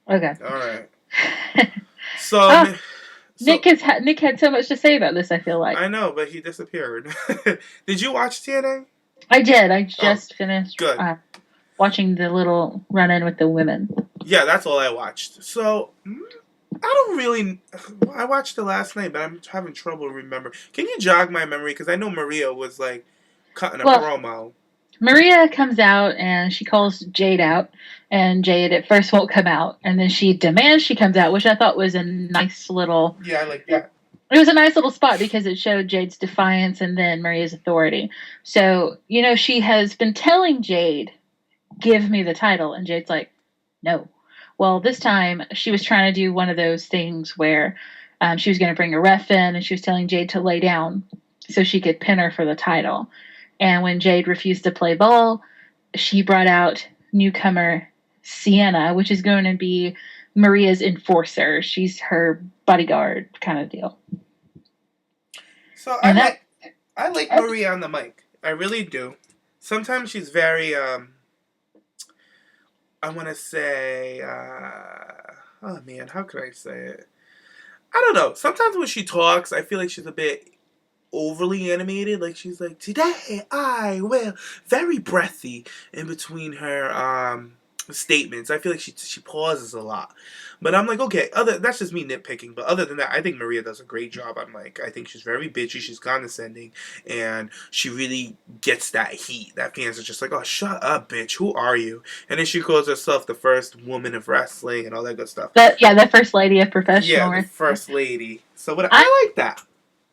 Okay. All right. So Nick had so much to say about this, I feel like. I know, but he disappeared. Did you watch TNA? I did. I just finished watching the little run-in with the women. Yeah, that's all I watched. So, I watched it last night, but I'm having trouble remembering. Can you jog my memory? Because I know Maria was, like, cutting a promo. Maria comes out and she calls Jade out, and Jade at first won't come out, and then she demands she comes out, which I thought was a nice little... Yeah, I like that. It was a nice little spot because it showed Jade's defiance and then Maria's authority. So, you know, she has been telling Jade, give me the title, and Jade's like, no. Well, this time she was trying to do one of those things where she was going to bring a ref in, and she was telling Jade to lay down so she could pin her for the title. And when Jade refused to play ball, she brought out newcomer Sienna, which is going to be Maria's enforcer. She's her bodyguard kind of deal. So I like Maria on the mic. I really do. Sometimes she's very I want to say oh man, how could I say it? I don't know. Sometimes when she talks, I feel like she's a bit overly animated. Like she's like, today I will, very breathy in between her statements. I feel like she pauses a lot. But I'm like, okay, that's just me nitpicking. But other than that, I think Maria does a great job on mic. I think she's very bitchy, she's condescending, and she really gets that heat. That fans are just like, oh, shut up, bitch. Who are you? And then she calls herself the first woman of wrestling and all that good stuff. The first lady of professional. Yeah, the first lady. So I like that.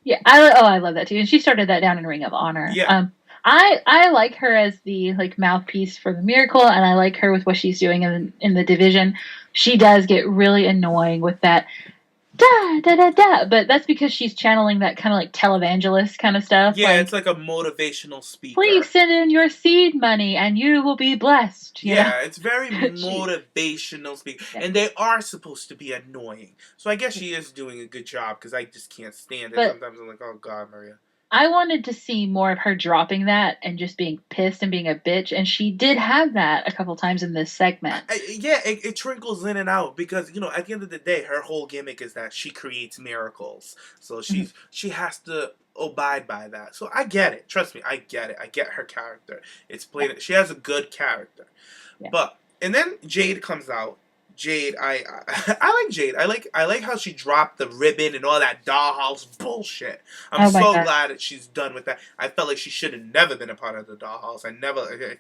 Yeah, I love that too. And she started that down in Ring of Honor. Yeah. I like her as the mouthpiece for the Miracle, and I like her with what she's doing in the division. She does get really annoying with that da da da da, but that's because she's channeling that kind of like televangelist kind of stuff. Yeah, it's like a motivational speaker. Please send in your seed money, and you will be blessed. You know? It's very motivational speaker, and they are supposed to be annoying. So I guess she is doing a good job because I just can't stand it. Sometimes I'm like, oh God, Maria. I wanted to see more of her dropping that and just being pissed and being a bitch, and she did have that a couple times in this segment. It trickles in and out because, at the end of the day, her whole gimmick is that she creates miracles. So she has to abide by that. So I get it. Trust me, I get it. I get her character. It's played. Yeah. She has a good character. Yeah. And then Jade comes out. Jade, I like Jade. I like how she dropped the ribbon and all that dollhouse bullshit. I'm so glad that she's done with that. I felt like she should have never been a part of the dollhouse. I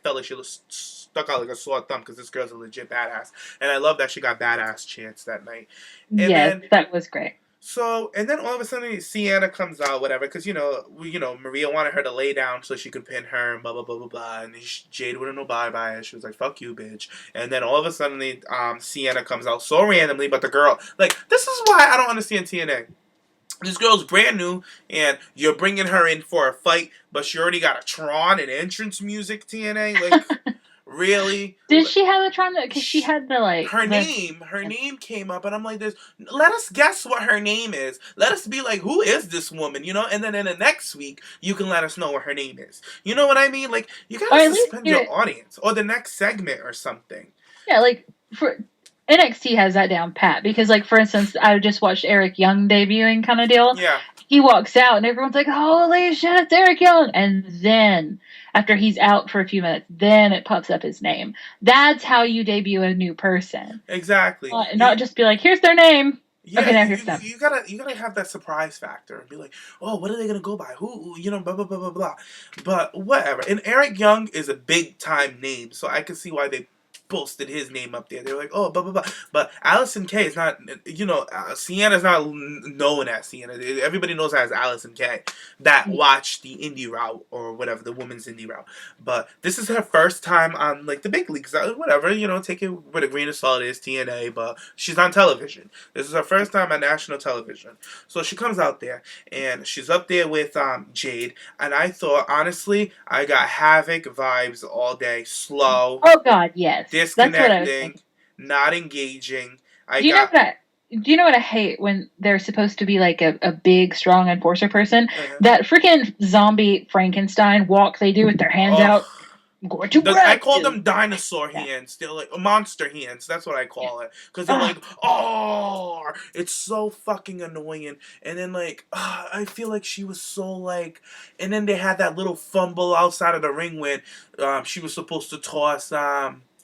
felt like she was stuck out like a sore thumb because this girl's a legit badass. And I love that she got badass chants that night. And that was great. So, and then all of a sudden, Sienna comes out, whatever, because, Maria wanted her to lay down so she could pin her, and blah, blah, blah, blah, blah, and Jade wouldn't know bye-bye, and she was like, fuck you, bitch. And then all of a sudden, Sienna comes out so randomly, but the girl, this is why I don't understand TNA. This girl's brand new, and you're bringing her in for a fight, but she already got a Tron and entrance music, TNA, really? Did she have a Tron? Because she had her name came up, and I'm like, let us guess what her name is. Let us be like, who is this woman? And then in the next week, you can let us know what her name is. You know what I mean? You gotta suspend your audience, or the next segment or something. Yeah, for NXT has that down pat, because for instance, I just watched Eric Young debuting kind of deal. Yeah. He walks out and everyone's like, holy shit, it's Eric Young. And then after he's out for a few minutes, then it pops up his name. That's how you debut a new person. Exactly. Not just be like, here's their name. Yeah, okay, now here's them. You gotta have that surprise factor and be like, oh, what are they gonna go by? Who, blah, blah, blah, blah, blah. But whatever. And Eric Young is a big time name, so I can see why they posted his name up there. They were like, oh, blah, blah, blah. But Allison Kay is not, Sienna's not known as Sienna. Everybody knows her as Allison Kay that watched the indie route or whatever, the women's indie route. But this is her first time on, the big leagues. Whatever, take it with a grain of salt. It is TNA, but she's on television. This is her first time on national television. So she comes out there, and she's up there with Jade. And I thought, honestly, I got Havoc vibes all day. Slow. Oh, God, yes. Disconnecting, not engaging. Do you know what I hate when they're supposed to be a big, strong enforcer person? Uh-huh. That freaking zombie Frankenstein walk they do with their hands out. I call them dinosaur hands. They're like monster hands. That's what I call it. Because they're like, oh, it's so fucking annoying. And then I feel like she was so and then they had that little fumble outside of the ring when she was supposed to toss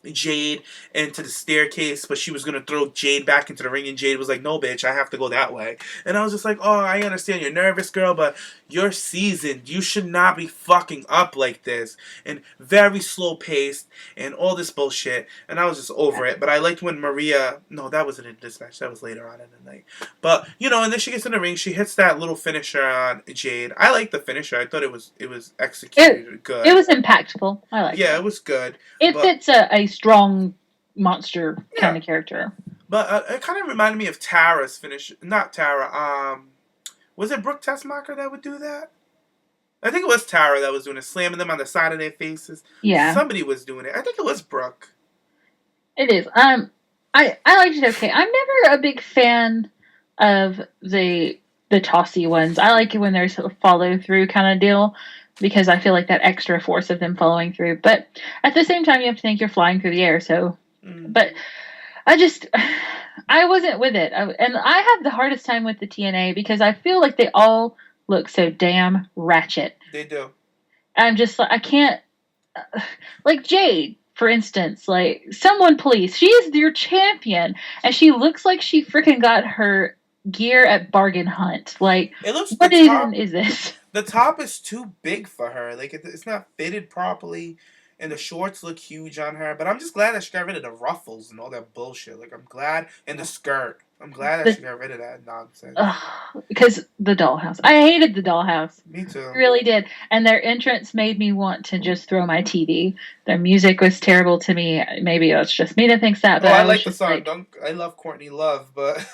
Jade into the staircase, but she was gonna throw Jade back into the ring, and Jade was like, no bitch, I have to go that way. And I was just like, oh, I understand you're nervous, girl, but you're seasoned. You should not be fucking up like this. And very slow paced and all this bullshit. And I was just over it. But I liked when that wasn't in this match, that was later on in the night. But and then she gets in the ring, she hits that little finisher on Jade. I like the finisher. I thought it was executed good. It was impactful. I like it. Yeah, it was good. It fits a strong monster kind of character. But it kind of reminded me of Tara's finish. Not Tara. Was it Brooke Tessmacher that would do that? I think it was Tara that was doing it, slamming them on the side of their faces. Yeah. Somebody was doing it. I think it was Brooke. It is. I liked it okay. I'm never a big fan of the tossy ones. I like it when there's a follow through kind of deal because I feel like that extra force of them following through. But at the same time, you have to think you're flying through the air. So, but I wasn't with it, and I have the hardest time with the TNA because I feel like they all look so damn ratchet. They do. I'm just like I can't. Like Jade, for instance, like someone please, she is your champion, and she looks like she freaking got her gear at Bargain Hunt. Like, it looks. What even is this? The top is too big for her. Like it's not fitted properly, and the shorts look huge on her. But I'm just glad that she got rid of the ruffles and all that bullshit. Like I'm glad, and the skirt. I'm glad that she got rid of that nonsense. Because the dollhouse. I hated the dollhouse. Me too. I really did. And their entrance made me want to just throw my TV. Their music was terrible to me. Maybe it's just me that thinks that. But I like the song. I love Courtney Love, but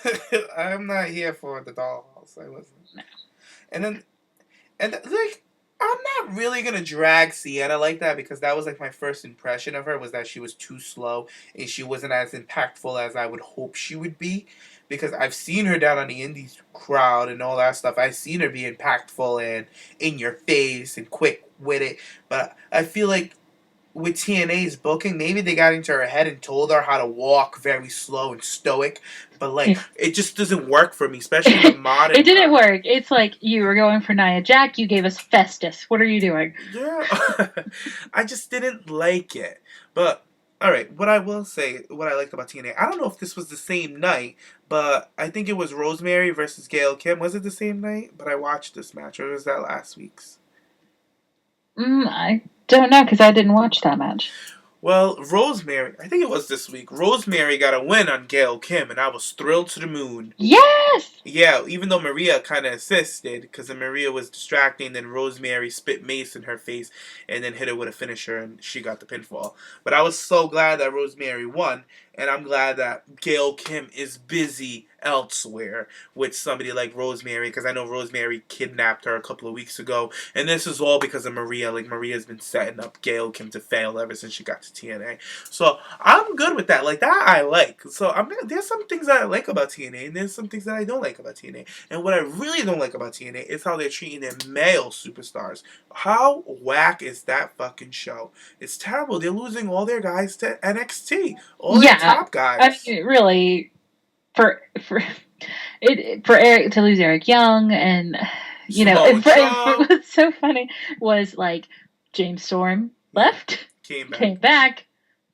I'm not here for the dollhouse. I wasn't. No. And like, I'm not really gonna drag Sienna like that because that was like my first impression of her was that she was too slow and she wasn't as impactful as I would hope she would be. Because I've seen her down on the indies crowd and all that stuff. I've seen her be impactful and in your face and quick with it. But I feel like with TNA's booking, maybe they got into her head and told her how to walk very slow and stoic. But, like, it just doesn't work for me, especially in the modern It didn't work. It's like you were going for Nia Jax. You gave us Festus. What are you doing? Yeah. I just didn't like it. But... all right, what I will say, what I liked about TNA, I don't know if this was the same night, but I think it was Rosemary versus Gail Kim. Was it the same night? But I watched this match, or was that last week's? I don't know, because I didn't watch that match. Well, Rosemary, I think it was this week. Rosemary got a win on Gail Kim, and I was thrilled to the moon. Yes! Yeah, even though Maria kind of assisted, because Maria was distracting, then Rosemary spit mace in her face, and then hit her with a finisher, and she got the pinfall. But I was so glad that Rosemary won, and I'm glad that Gail Kim is busy elsewhere with somebody like Rosemary, because I know Rosemary kidnapped her a couple of weeks ago, and this is all because of Maria. Like, Maria's been setting up Gail Kim to fail ever since she got to TNA. So, I'm good with that. Like, that I like. So, there's some things that I like about TNA, and there's some things that I don't like about TNA. And what I really don't like about TNA is how they're treating their male superstars. How whack is that fucking show? It's terrible. They're losing all their guys to NXT. All their top guys. I mean, really... For Eric to lose Eric Young and what's so funny was like James Storm left, came back,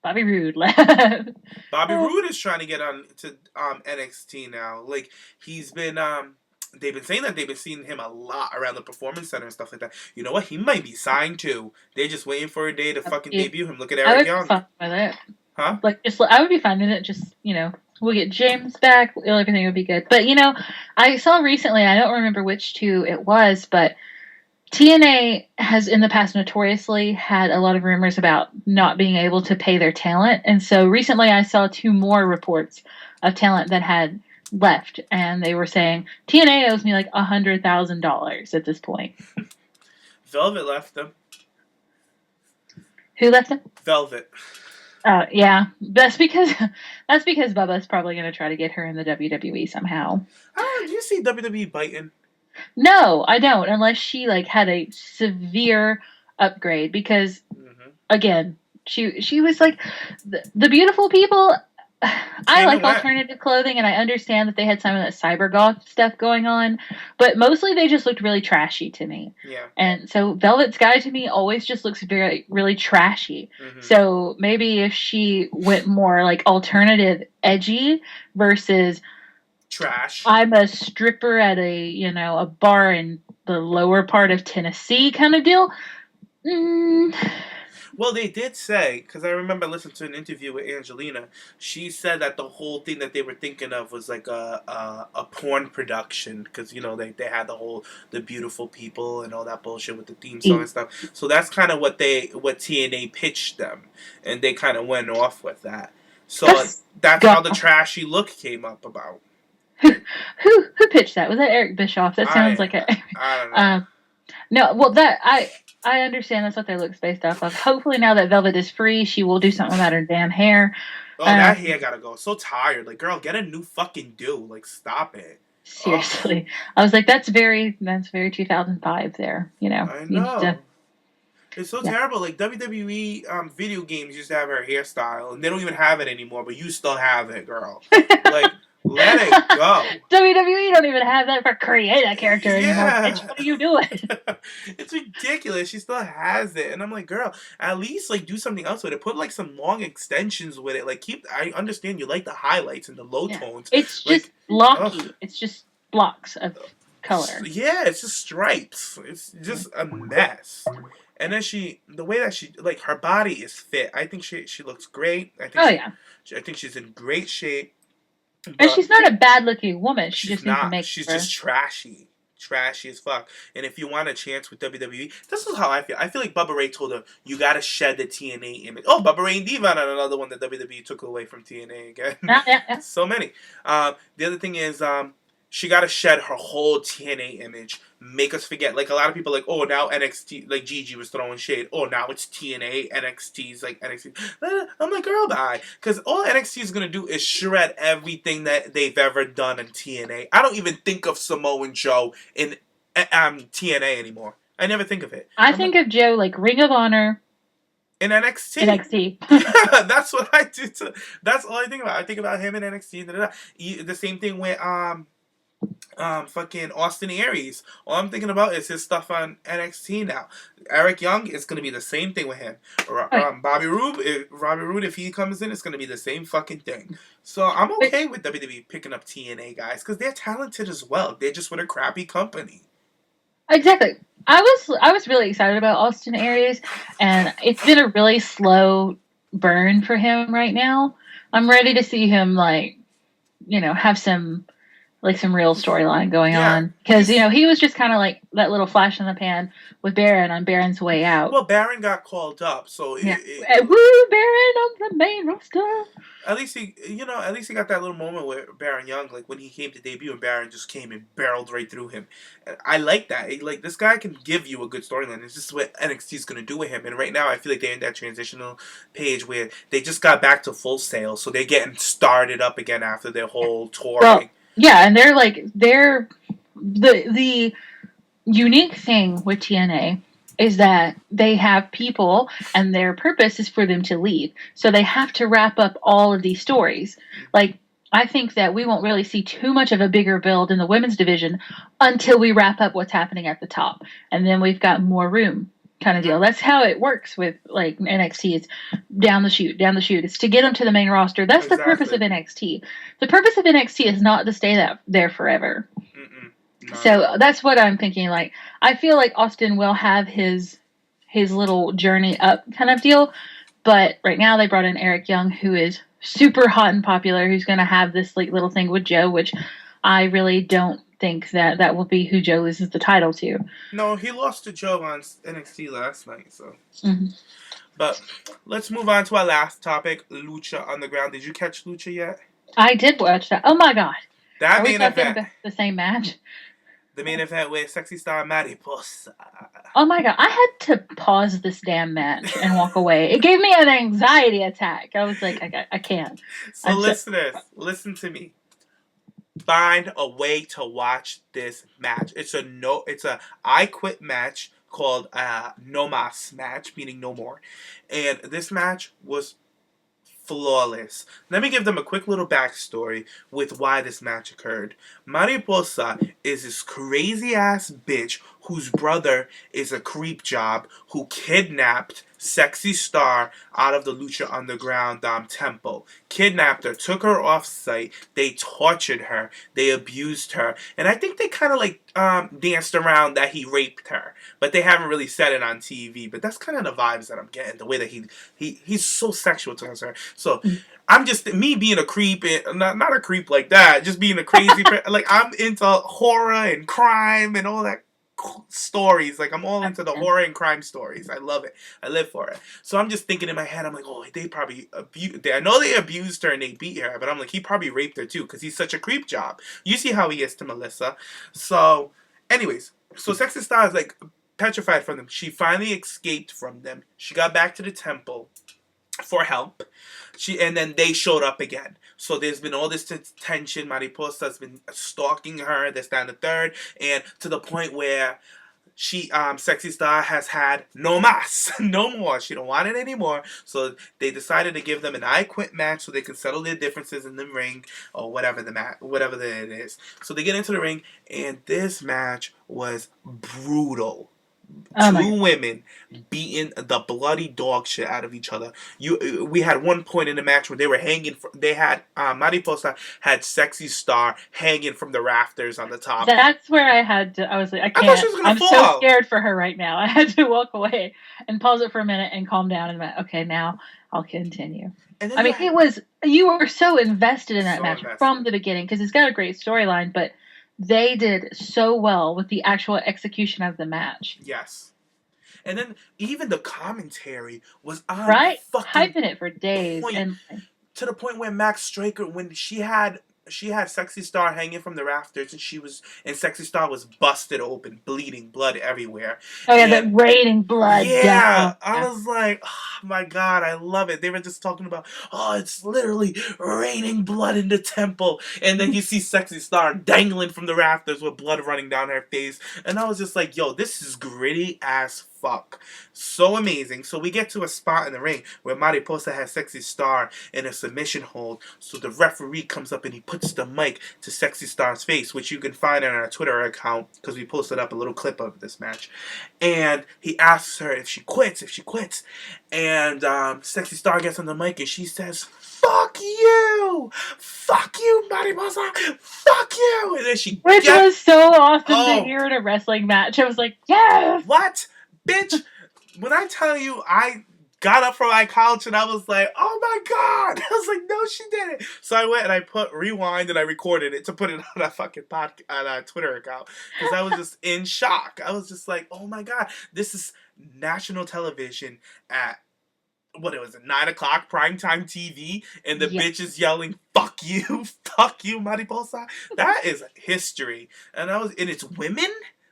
Bobby Roode left. Bobby Roode is trying to get on to NXT now. Like he's been they've been saying that they've been seeing him a lot around the Performance Center and stuff like that. You know what? He might be signed too. They're just waiting for a day to fucking debut him. Look at Eric Young. I would be fine with it. Huh? Like I would be fine with it. Just we'll get James back. Everything would be good. But, I saw recently, I don't remember which two it was, but TNA has in the past notoriously had a lot of rumors about not being able to pay their talent. And so recently I saw 2 more reports of talent that had left. And they were saying, TNA owes me like $100,000 at this point. Velvet left them. Who left them? Velvet. Yeah, that's because Bubba's probably going to try to get her in the WWE somehow. Do you see WWE biting? No, I don't, unless she had a severe upgrade. Because again, she was like the beautiful people. I like alternative clothing, and I understand that they had some of that cyber goth stuff going on, but mostly they just looked really trashy to me. Yeah. And so Velvet Sky to me always just looks really trashy. So maybe if she went more like alternative edgy versus trash. I'm a stripper at a bar in the lower part of Tennessee kind of deal. Well, they did say, because I remember listening to an interview with Angelina, she said that the whole thing that they were thinking of was like a porn production, because, they had the beautiful people and all that bullshit with the theme song and stuff. So that's kind of what TNA pitched them, and they kind of went off with that. So that's how the trashy look came up about. Who pitched that? Was that Eric Bischoff? That sounds like a... I don't know. No, well, I understand that's what their look's based off of. Hopefully, now that Velvet is free, she will do something about her damn hair. Oh, that hair gotta go. So tired. Like, girl, get a new fucking do. Like, stop it. Seriously. I was like, that's very 2005 there, you know. I know. It's so terrible. Like, WWE video games used to have her hairstyle, and they don't even have it anymore, but you still have it, girl. Like, let it go. WWE don't even have that for create a character anymore. Bitch, what are you doing? It's ridiculous. She still has it. And I'm like, girl, at least, like, do something else with it. Put, like, some long extensions with it. Like, I understand you like the highlights and the low tones. It's just blocky. It's just blocks of color. Yeah, it's just stripes. It's just a mess. And then the way that she, like, her body is fit. I think she looks great. I think she's in great shape. And she's not a bad-looking woman. She just needs to make She's just trashy. Trashy as fuck. And if you want a chance with WWE, this is how I feel. I feel like Bubba Ray told her, you gotta shed the TNA image. Oh, Bubba Ray and Diva, another one that WWE took away from TNA again. So many. The other thing is, she got to shed her whole TNA image, make us forget. Like, a lot of people like, oh, now NXT, like Gigi was throwing shade. Oh, now it's TNA, NXT's like NXT. I'm like, girl, bye. Because all NXT is going to do is shred everything that they've ever done in TNA. I don't even think of Samoa and Joe in TNA anymore. I never think of it. I think of Joe like Ring of Honor. In NXT. NXT. That's what I do. That's all I think about. I think about him in NXT. The same thing with fucking Austin Aries. All I'm thinking about is his stuff on NXT now. Eric Young, it's gonna be the bame thing with him. Bobby Roode, if he comes in, it's gonna be the same fucking thing. So I'm okay with WWE picking up TNA guys because they're talented as well. They're just with a crappy company. Exactly. I was really excited about Austin Aries, and it's been a really slow burn for him right now. I'm ready to see him have some real storyline going on. Because, he was just kind of like that little flash in the pan with Baron on Baron's way out. Well, Baron got called up, so... Woo, Baron on the main roster! At least he got that little moment where Baron Young, like, when he came to debut and Baron just came and barreled right through him. And I like that. Like, this guy can give you a good storyline. It's just what NXT's going to do with him. And right now, I feel like they're in that transitional page where they just got back to full sales, so they're getting started up again after their whole touring. Well, yeah, and they're the unique thing with TNA is that they have people and their purpose is for them to leave. So they have to wrap up all of these stories. Like, I think that we won't really see too much of a bigger build in the women's division until we wrap up what's happening at the top. And then we've got more room kind of deal. That's how it works with like NXT. It's down the chute. It's to get them to the main roster. That's the purpose of NXT. The purpose of NXT is not to stay there forever. No. So that's what I'm thinking. Like, I feel like Austin will have his little journey up kind of deal, but right now they brought in Eric Young, who is super hot and popular, who's going to have this like little thing with Joe, which I really don't think that will be who Joe loses the title to. No, he lost to Joe on NXT last night, so. Mm-hmm. But let's move on to our last topic, Lucha Underground. Did you catch Lucha yet? I did watch that. Oh my god. That main event. The same match? The main event with Sexy Star Mariposa. Oh my god, I had to pause this damn match and walk away. It gave me an anxiety attack. I was like, I can't. So listeners, listen to me. Find a way to watch this match. It's a I Quit match called No Mas match, meaning no more. And this match was flawless. Let me give them a quick little backstory with why this match occurred. Mariposa is this crazy ass bitch whose brother is a creep job who kidnapped Sexy Star out of the Lucha Underground temple. Kidnapped her, took her off site, they tortured her, they abused her, and I think they kind of like danced around that he raped her, but they haven't really said it on TV, but that's kind of the vibes that I'm getting, the way that he's so sexual towards her. So I'm just, me being a creep, not a creep like that, just being a crazy, like I'm into horror and crime and all that stories. Like, I'm all into the horror and crime stories. I love it. I live for it. So I'm just thinking in my head, I'm like, oh, they probably I know they abused her and they beat her, but I'm like, he probably raped her too because he's such a creep job. You see how he is to Melissa. So anyways, so Sexy Star is like petrified from them. She finally escaped from them. She got back to the temple for help. And then they showed up again. So there's been all this tension. Mariposa has been stalking her, this, that, and the third, and to the point where Sexy Star has had no mas, no more. She don't want it anymore. So they decided to give them an I Quit match so they can settle their differences in the ring or whatever it is. So they get into the ring, and this match was brutal. Two women beating the bloody dog shit out of each other. We had one point in the match where they were hanging. They had Mariposa had Sexy Star hanging from the rafters on the top. That's where I was like, I can't. I thought she was gonna fall. So scared for her right now. I had to walk away and pause it for a minute and calm down and went, okay, now I'll continue. I mean, you were so invested in that match from the beginning because it's got a great storyline, but they did so well with the actual execution of the match. Yes. And then even the commentary was on fucking hyping it for days. And to the point where Max Straker, when she had Sexy Star hanging from the rafters, and Sexy Star was busted open, bleeding, blood everywhere. Oh yeah, that raining blood. Yeah, I was like, oh my god, I love it. They were just talking about, oh, it's literally raining blood in the temple, and then you see Sexy Star dangling from the rafters with blood running down her face, and I was just like, yo, this is gritty as fuck. So amazing. So we get to a spot in the ring where Mariposa has Sexy Star in a submission hold. So the referee comes up and he puts the mic to Sexy Star's face, which you can find on our Twitter account because we posted up a little clip of this match. And he asks her if she quits. And Sexy Star gets on the mic and she says, fuck you! Fuck you, Mariposa! Fuck you! And then which was so awesome to hear in a wrestling match. I was like, yes! What? Bitch, when I tell you I got up from my couch and I was like, oh my god! I was like, no, she didn't. So I went and I put rewind and I recorded it to put it on a fucking on a Twitter account because I was just in shock. I was just like, oh my god, this is national television at 9 o'clock primetime TV, and the bitch is yelling, fuck you, Mariposa. That is history. And it's women?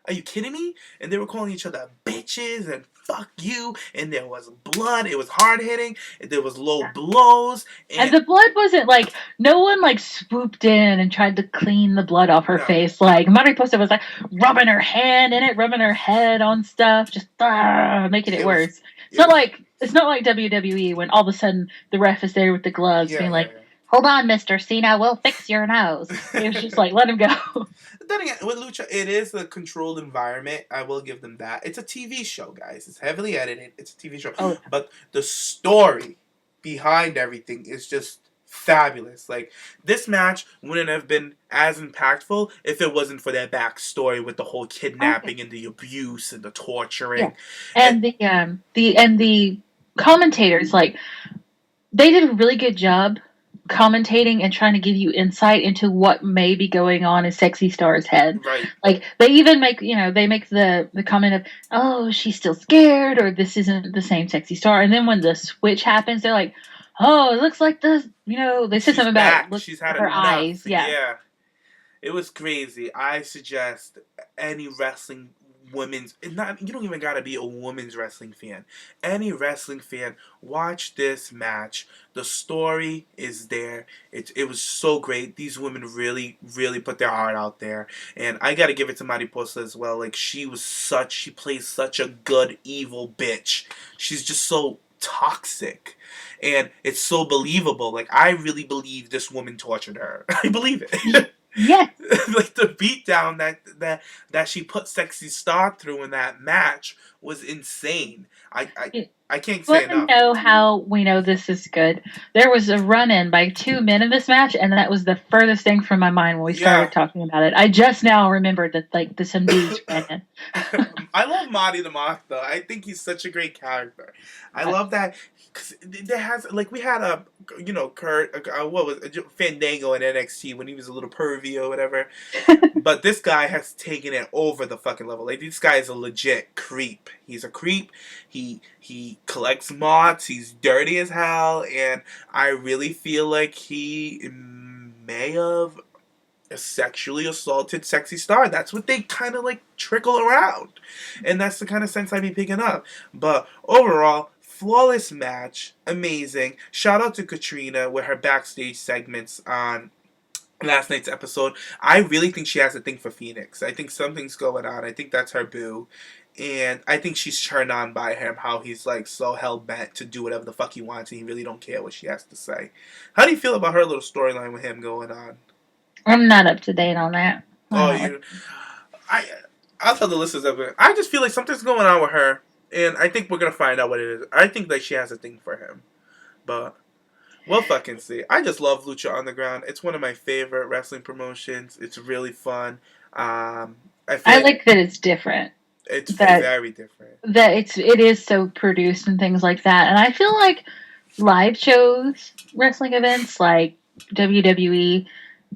Are you kidding me? And they were calling each other bitches and fuck you. And there was blood. It was hard hitting. There was low blows. And the blood wasn't like, no one like swooped in and tried to clean the blood off her face. Like Mariposa was like rubbing her hand in it, rubbing her head on stuff, just making it worse. It's not like WWE when all of a sudden the ref is there with the gloves being like, hold on, Mr. Cena, we'll fix your nose. It was just like, let him go. Then again, with Lucha, it is a controlled environment. I will give them that. It's a TV show, guys. It's heavily edited. It's a TV show. Oh. But the story behind everything is just fabulous. Like, this match wouldn't have been as impactful if it wasn't for that backstory with the whole kidnapping and the abuse and the torturing. Yeah. And the commentators, like, they did a really good job commentating and trying to give you insight into what may be going on in Sexy Star's head. Right. Like, they even make the comment of, oh, she's still scared, or this isn't the same Sexy Star. And then when the switch happens, they're like, oh, it looks like they said something about she's had her enough. eyes. Yeah. It was crazy. I suggest any wrestling you don't even gotta be a women's wrestling fan. Any wrestling fan, watch this match. The story is there. It was so great. These women really, really put their heart out there. And I gotta give it to Mariposa as well. Like, she plays such a good, evil bitch. She's just so toxic. And it's so believable. Like, I really believe this woman tortured her. I believe it. Yes. Like, the beatdown that she put Sexy Star through in that match was insane. I can't say enough. Know how we know this is good. There was a run-in by two men in this match, and that was the furthest thing from my mind when we started talking about it. I just now remembered that, like, some dudes ran in. I love Marty the Moth, though. I think he's such a great character. I love that. Cause we had Kurt, Fandango in NXT when he was a little pervy or whatever. But this guy has taken it over the fucking level. Like, this guy is a legit creep. He's a creep. He collects moths. He's dirty as hell, and I really feel like he may have a sexually assaulted sexy star. That's what they kind of like trickle around. And that's the kind of sense I'd be picking up. But overall, flawless match. Amazing. Shout out to Katrina with her backstage segments on last night's episode. I really think she has a thing for Phoenix. I think something's going on. I think that's her boo. And I think she's turned on by him, how he's like so hell-bent to do whatever the fuck he wants and he really don't care what she has to say. How do you feel about her little storyline with him going on? I'm not up to date on that. I'll tell the listeners of it. I just feel like something's going on with her, and I think we're gonna find out what it is. I think that she has a thing for him, but we'll fucking see. I just love Lucha Underground. It's one of my favorite wrestling promotions. It's really fun. I like that it's different. It's very different. That it is so produced and things like that, and I feel like live shows, wrestling events like WWE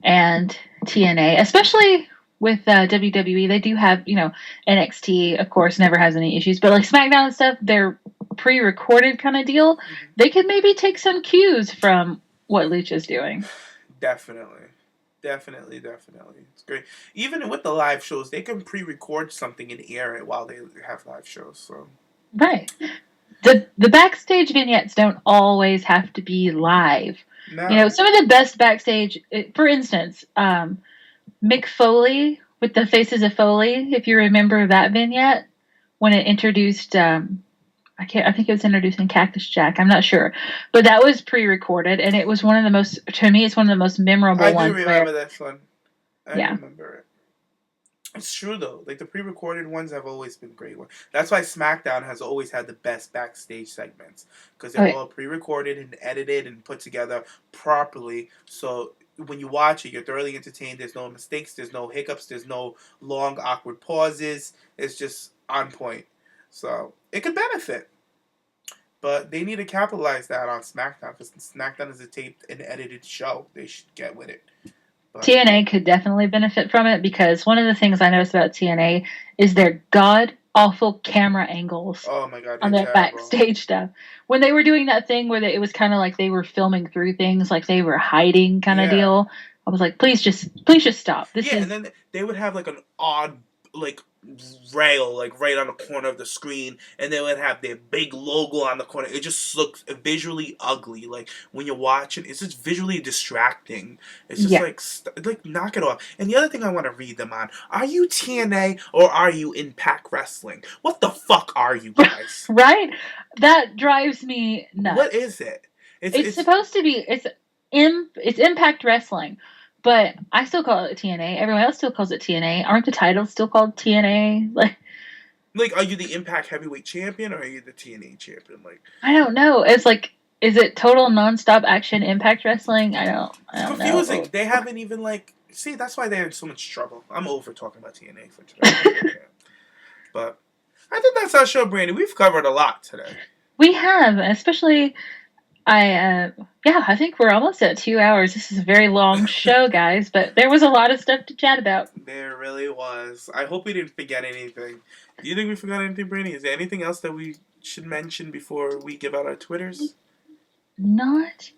and TNA, especially with WWE, they do have, NXT, of course, never has any issues, but like SmackDown and stuff, they're pre-recorded kind of deal. Mm-hmm. They could maybe take some cues from what Lucha's doing. Definitely. It's great. Even with the live shows, they can pre-record something and air it while they have live shows. So right. The backstage vignettes don't always have to be live. No. Some of the best backstage, for instance, Mick Foley with the Faces of Foley, if you remember that vignette, when it introduced, I think it was introducing Cactus Jack, I'm not sure. But that was pre-recorded, and it was it's one of the most memorable ones. I do remember this one. I remember it. It's true, though. Like, the pre-recorded ones have always been great ones. That's why SmackDown has always had the best backstage segments. Because they're all pre-recorded and edited and put together properly. So when you watch it, you're thoroughly entertained. There's no mistakes. There's no hiccups. There's no long, awkward pauses. It's just on point. So it could benefit. But they need to capitalize that on SmackDown. Because SmackDown is a taped and edited show. They should get with it. TNA could definitely benefit from it, because one of the things I noticed about TNA is their god-awful camera angles on their backstage stuff. When they were doing that thing where it was kind of like they were filming through things, like they were hiding kind of deal, I was like, please just stop. And then they would have like an odd like rail like right on the corner of the screen, and they would have their big logo on the corner. It just looks visually ugly. Like when you're watching, it's just visually distracting. It's just like knock it off. And the other thing I want to read them on: are you TNA or are you Impact Wrestling? What the fuck are you guys? Right? That drives me nuts. What is it? It's supposed to be. It's Impact Wrestling. But I still call it TNA. Everyone else still calls it TNA. Aren't the titles still called TNA? Like, are you the Impact Heavyweight Champion or are you the TNA Champion? Like, I don't know. It's like, is it total nonstop action Impact Wrestling? I don't know. Confusing. They haven't even see, that's why they're in so much trouble. I'm over talking about TNA for today. But I think that's our show, Brandy. We've covered a lot today. We have, especially. I think we're almost at 2 hours. This is a very long show, guys, but there was a lot of stuff to chat about. There really was. I hope we didn't forget anything. Do you think we forgot anything, Brandy? Is there anything else that we should mention before we give out our Twitters? Not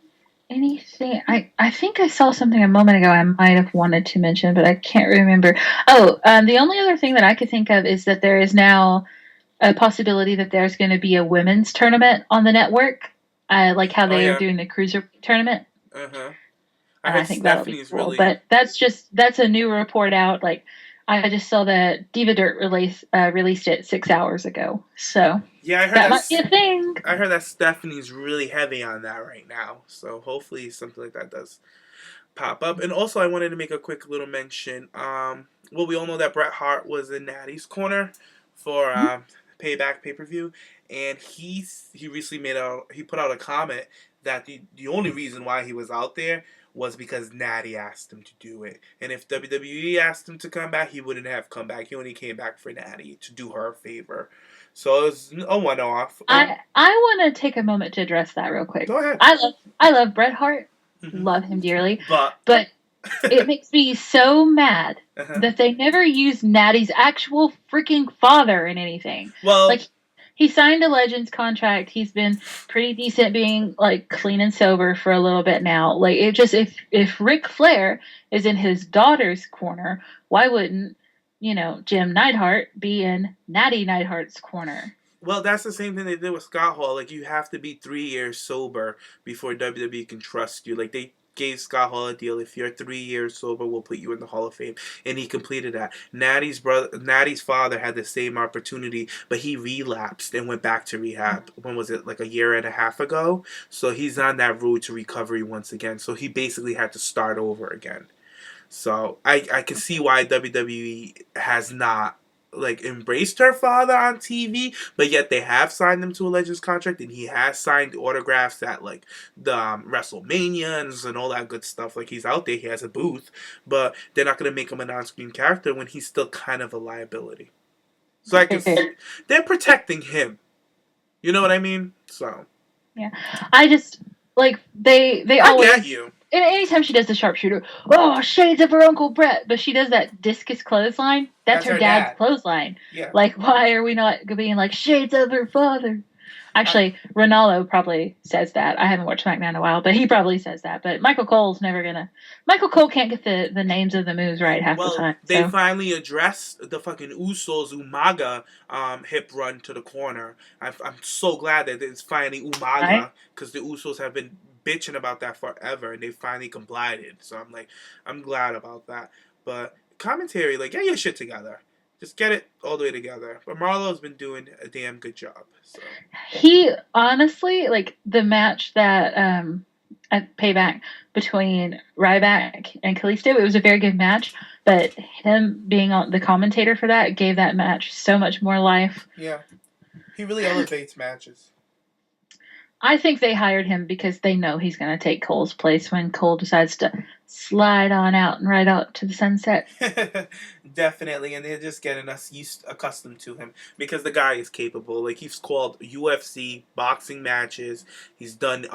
anything. I think I saw something a moment ago I might have wanted to mention, but I can't remember. The only other thing that I could think of is that there is now a possibility that there's going to be a women's tournament on the network. Like how they are doing the cruiser tournament. I think that'll be cool. But that's a new report out. Like I just saw that Diva Dirt released it 6 hours ago. So I heard that might be a thing. I heard that Stephanie's really heavy on that right now. So hopefully something like that does pop up. And also I wanted to make a quick little mention. We all know that Bret Hart was in Natty's corner for Payback pay-per-view. And he recently put out a comment that the only reason why he was out there was because Natty asked him to do it. And if WWE asked him to come back, he wouldn't have come back. He only came back for Natty to do her a favor. So it was a one-off. I want to take a moment to address that real quick. Go ahead. I love Bret Hart. Mm-hmm. Love him dearly. But it makes me so mad that they never used Natty's actual freaking father in anything. Well, he signed a Legends contract. He's been pretty decent being like clean and sober for a little bit now. Like it just if Ric Flair is in his daughter's corner, why wouldn't, Jim Neidhart be in Natty Neidhart's corner? Well, that's the same thing they did with Scott Hall. Like, you have to be 3 years sober before WWE can trust you. Like, they gave Scott Hall a deal. If you're 3 years sober, we'll put you in the Hall of Fame. And he completed that. Natty's father had the same opportunity, but he relapsed and went back to rehab. When was it? Like a year and a half ago? So he's on that road to recovery once again. So he basically had to start over again. So I can see why WWE has not embraced her father on TV, but yet they have signed him to a Legends contract, and he has signed autographs at the WrestleManias and all that good stuff. Like, he's out there, he has a booth, but they're not going to make him a on-screen character when he's still kind of a liability. So I can see they're protecting him. You know what I mean? So yeah, I just they I always. get you. And anytime she does the sharpshooter, shades of her Uncle Brett, but she does that discus clothesline. That's her dad's clothesline. Yeah. Like, why are we not being like shades of her father? Actually, Ronaldo probably says that. I haven't watched SmackDown in a while, but he probably says that. But Michael Cole's never gonna. Michael Cole can't get the names of the moves right half the time. They finally addressed the fucking Usos Umaga hip run to the corner. I'm so glad that it's finally Umaga, because the Usos have been bitching about that forever, and they finally complied. So I'm glad about that. But commentary, get your shit together. Just get it all the way together. But Marlowe's been doing a damn good job. So he honestly, the match that at Payback between Ryback and Kalisto, it was a very good match. But him being on the commentator for that gave that match so much more life. Yeah, he really elevates matches. I think they hired him because they know he's going to take Cole's place when Cole decides to slide on out and ride out to the sunset. Definitely, and they're just getting us accustomed to him because the guy is capable. He's called UFC boxing matches. He's done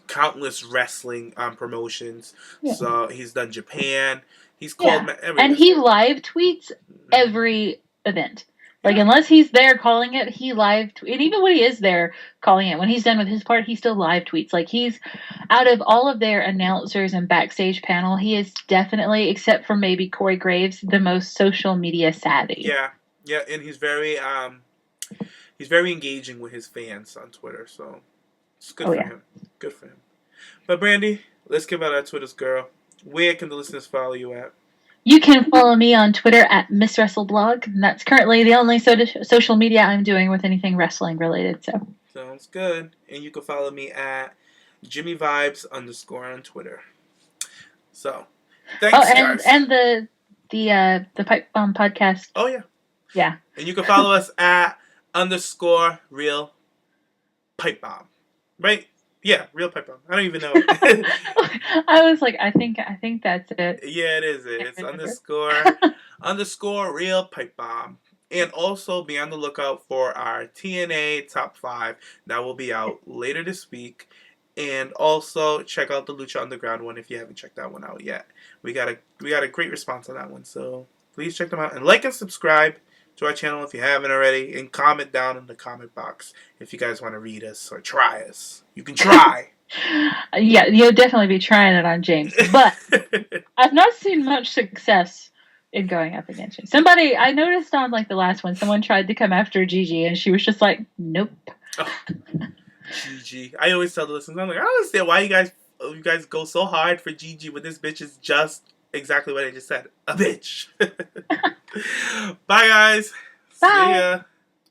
countless wrestling promotions. Yeah. So he's done Japan. He's called and he live tweets every event. Unless he's there calling it, he live tweet. And even when he is there calling it, when he's done with his part, he still live tweets. He's, out of all of their announcers and backstage panel, he is definitely, except for maybe Corey Graves, the most social media savvy. Yeah, and he's very engaging with his fans on Twitter, so it's good for him. Good for him. But Brandy, let's give out our Twitters, girl. Where can the listeners follow you at? You can follow me on Twitter at Miss WrestleBlog, and that's currently the only social media I'm doing with anything wrestling related. So sounds good. And you can follow me at JimmyVibes_ on Twitter. So thanks, guys. And the Pipe Bomb podcast. Oh yeah. Yeah. And you can follow us at _real Pipe Bomb, right? Yeah, real Pipe Bomb. I don't even know. I was like, I think that's it. Yeah, it is. It's _ real Pipe Bomb. And also be on the lookout for our TNA Top 5 that will be out later this week. And also check out the Lucha Underground one if you haven't checked that one out yet. We got a great response on that one, so please check them out and like and subscribe to our channel if you haven't already, and comment down in the comment box if you guys want to read us or try us. You can try. Yeah, you'll definitely be trying it on James, but I've not seen much success in going up against him. Somebody, I noticed on the last one, someone tried to come after Gigi, and she was just like, nope. Oh, Gigi. I always tell the listeners, I'm like, I don't understand why you guys go so hard for Gigi when this bitch is just exactly what I just said. A bitch. Bye, guys. Bye. See ya.